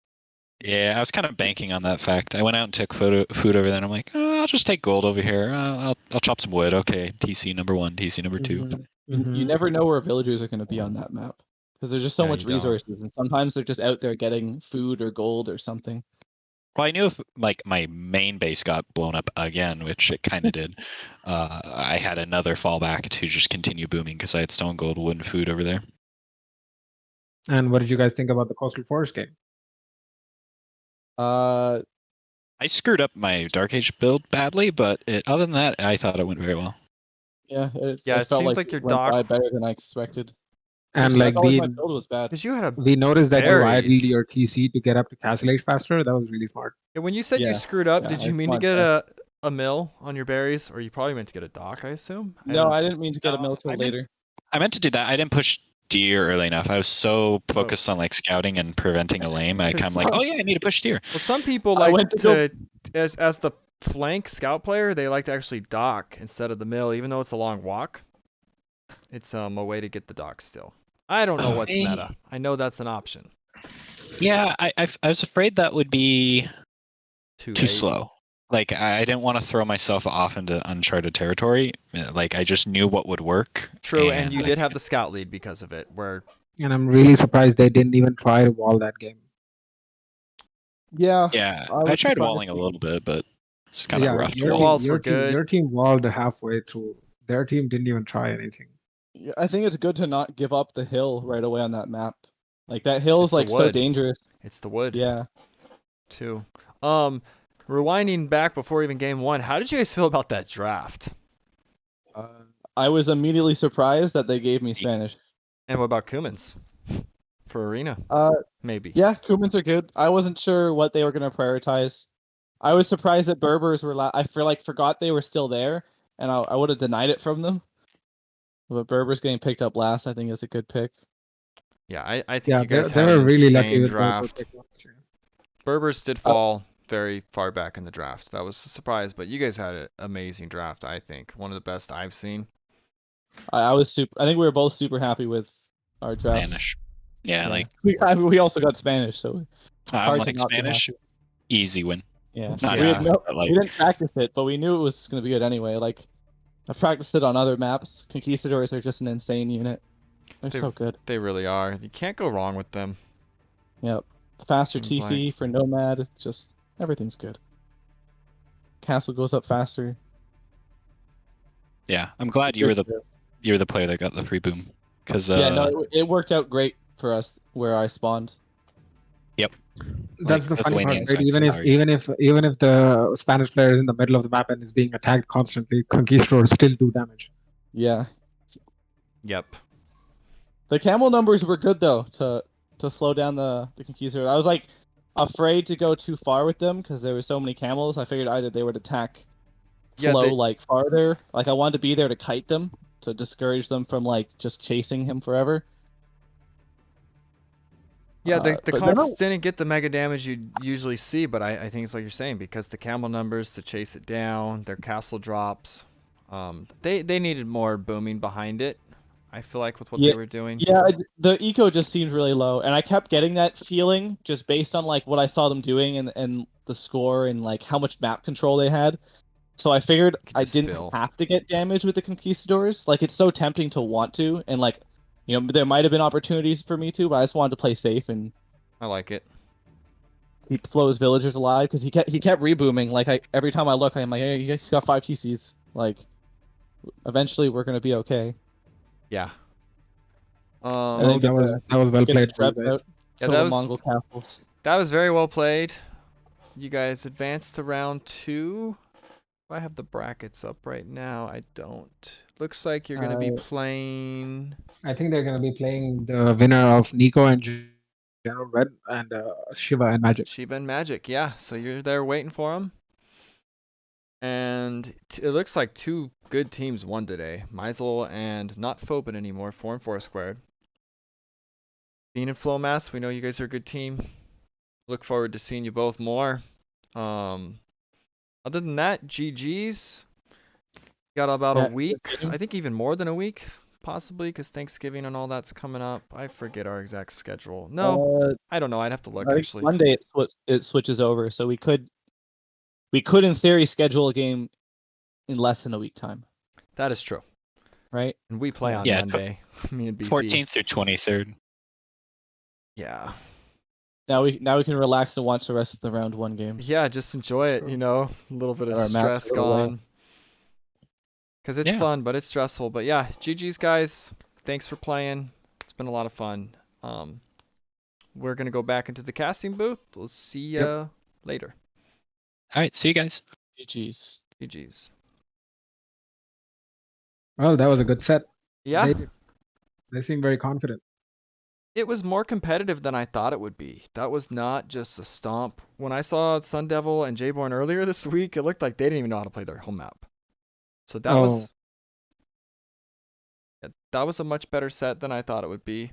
Yeah, I was kind of banking on that fact. I went out and took food over there, and I'm like, oh, I'll just take gold over here. I'll chop some wood. Okay, TC number 1, TC number 2. Mm-hmm. You never know where villagers are going to be on that map because there's just so Yeah, much you don't. resources, and sometimes they're just out there getting food or gold or something. Well, I knew if like my main base got blown up again, which it kind of did, I had another fallback to just continue booming because I had stone, gold, wood, and food over there. And what did you guys think about the Coastal Forest game? Uh, I screwed up my Dark Age build badly, but other than that, I thought it went very well. yeah, Yeah, it it felt seems like like your it went by doc- better than I expected. And I like felt my we build was bad. Because you had a we noticed that you idled berries. your TC to get up to Castle Age faster. That was really smart. Yeah, when you said Yeah, you screwed up, yeah, did I you mean to smart get that. a mill on your berries, or you probably meant to get a dock? I assume. No, don't- I didn't mean to get a No, mill till I meant- later. I meant to do that. I didn't push deer early enough. I was so focused on like scouting and preventing a lame. I kind of like, oh yeah, I need to push deer. Well, some people I like went to go- as the flank scout player, they like to actually dock instead of the mill, even though it's a long walk. It's a way to get the dock still. I don't know what's meta. I know that's an option. Yeah, I was afraid that would be too 2-8. slow. Like I didn't want to throw myself off into uncharted territory. Like I just knew what would work. True, and you did have the scout lead because of it, where And I'm really surprised they didn't even try to wall that game. Yeah, Yeah, I was I tried surprised walling a too. little bit, but It's kind of rough to Your wall. walls were good. Your team walled halfway through. Their team didn't even try anything. Yeah, I think it's good to not give up the hill right away on that map. Like that hill It's is the like so wood. dangerous. It's the wood. Yeah. Too. Rewinding back before even game 1, how did you guys feel about that draft? I was immediately surprised that they gave me Spanish. And what about Kumans for arena? Uh, Maybe. yeah, Kumans are good. I wasn't sure what they were gonna prioritize. I was surprised that Berbers were. I feel like forgot they were still there, and I would have denied it from them. But Berbers getting picked up last, I think, is a good pick. Yeah, I think Yeah, you guys they had were an really lucky insane with draft. Berber. Berbers did fall very far back in the draft. That was a surprise, but you guys had an amazing draft, I think. One of the best I've seen. I was super. I think we were both super happy with our draft. Spanish. Yeah, Yeah. like we also got Spanish, so I'm hard to like not be Spanish, happy. easy win. Yeah, Not we Yeah. had no, but like we didn't practice it, but we knew it was gonna be good anyway. Like, I've practiced it on other maps. Conquistadors are just an insane unit. They're They've- so good. They really are. You can't go wrong with them. Yep. Faster Seems TC like- for Nomad. It's just everything's good. Castle goes up faster. yeah, I'm glad you were the player that got the free boom because Yeah, no, it worked out great for us where I spawned. That's the funny part, Lithuanians right? are Even if the Spanish player is in the middle of the map and is being attacked constantly, Conquistadors still do damage. Yeah. Yep. The camel numbers were good though to slow down the Conquistador. I was like afraid to go too far with them because there were so many camels. I figured either they would attack Yeah, flow they- like farther. Like I wanted to be there to kite them to discourage them from like just chasing him forever. Yeah, the but Conks didn't get the mega damage you usually see, but I think it's like you're saying, because the camel numbers to chase it down, their castle drops. They needed more booming behind it, I feel like, with what Yeah, they were doing. Yeah, the eco just seemed really low, and I kept getting that feeling just based on like what I saw them doing and the score and like how much map control they had. So I figured Could I just didn't feel. have to get damage with the Conquistadors. Like it's so tempting to want to, and like there might have been opportunities for me to, but I just wanted to play safe and I like it. keep Flow's villagers alive because he kept rebooming. Like every time I look, I'm like, hey, he's got 5 TCs. Like eventually we're gonna be okay. Yeah. And Oh, then that was well get played the for you Trev guys. out, Yeah, kill that the was- Mongol castles. That was very well played. You guys advanced to round 2. I have the brackets up right now. I don't. Looks like you're gonna be playing. I think they're gonna be playing the winner of Nico and General Red and Shiva and Magic. Shiba and Magic, yeah. So you're there waiting for them. And it looks like 2 good teams won today. Meisel and not Phobin anymore, 4 and 4 squared. Bean and Flowmas, we know you guys are a good team. Look forward to seeing you both more. Other than that, GG's. Got about Yeah, a week. games. I think even more than a week, possibly, because Thanksgiving and all that's coming up. I forget our exact schedule. No, I don't know. I'd have to look, I think actually. Monday it switches over, so we could in theory schedule a game in less than a week time, That is true. right? And we play on Yeah, Monday. Me and BC. 14th through 23rd. Yeah. Now we can relax and watch the rest of the round 1 games. Yeah, just enjoy it, a little bit of Let our match stress go away. gone. Because it's Yeah. fun, but it's stressful. But yeah, GG's, guys. Thanks for playing. It's been a lot of fun. We're going to go back into the casting booth. We'll see ya later. All right, see you guys. GG's. GG's. Well, that was a good set. Yeah. They seem very confident. It was more competitive than I thought it would be. That was not just a stomp. When I saw Sundevil and Jborn earlier this week, it looked like they didn't even know how to play their home map. So that was a much better set than I thought it would be.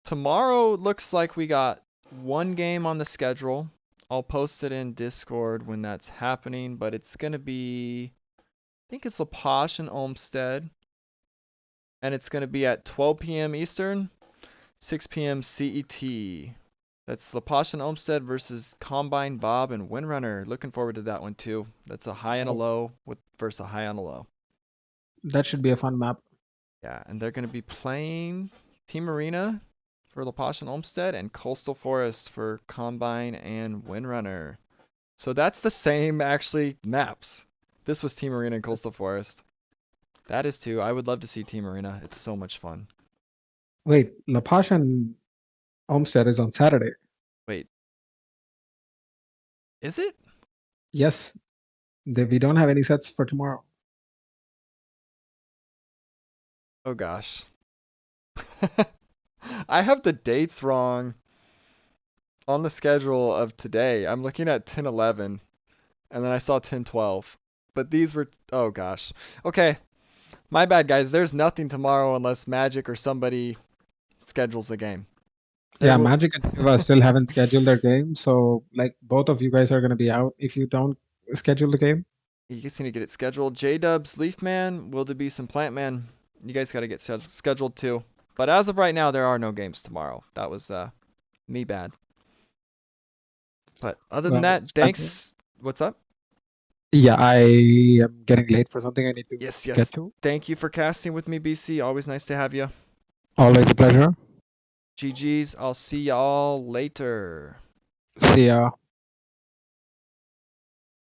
Tomorrow looks like we got 1 game on the schedule. I'll post it in Discord when that's happening, but it's gonna be, I think it's Laposh and Olmsted. And it's gonna be at 12 p.m. Eastern. 6 p.m. CET. That's Laposh and Olmsted versus Combine Bob and Windrunner. Looking forward to that one too. That's a high and a low versus a high and a low. That should be a fun map. Yeah, and they're going to be playing Team Arena for Laposh and Olmsted and Coastal Forest for Combine and Windrunner. So that's the same actually maps. This was Team Arena and Coastal Forest. That is too. I would love to see Team Arena. It's so much fun. Wait, La Paz and Homestead is on Saturday. Wait. Is it? Yes, we don't have any sets for tomorrow. Oh gosh. I have the dates wrong on the schedule of today. I'm looking at 10/11 and then I saw 10/12. But these were, oh gosh. Okay. My bad, guys. There's nothing tomorrow unless Magic or somebody schedules a game. There Yeah, will- Magic and Shiva still haven't scheduled their game, so like both of you guys are gonna be out if you don't schedule the game. You guys need to get it scheduled. J-Dubs, Leafman, Wildebeest, and Plantman. You guys got to get scheduled too. But as of right now, there are no games tomorrow. That was me bad. But other than Well, that, thanks. What's up? Yeah, I am getting late for something I need to Yes, get yes. to. Thank you for casting with me, BC. Always nice to have you. Always a pleasure. GG's. I'll see y'all later. See ya.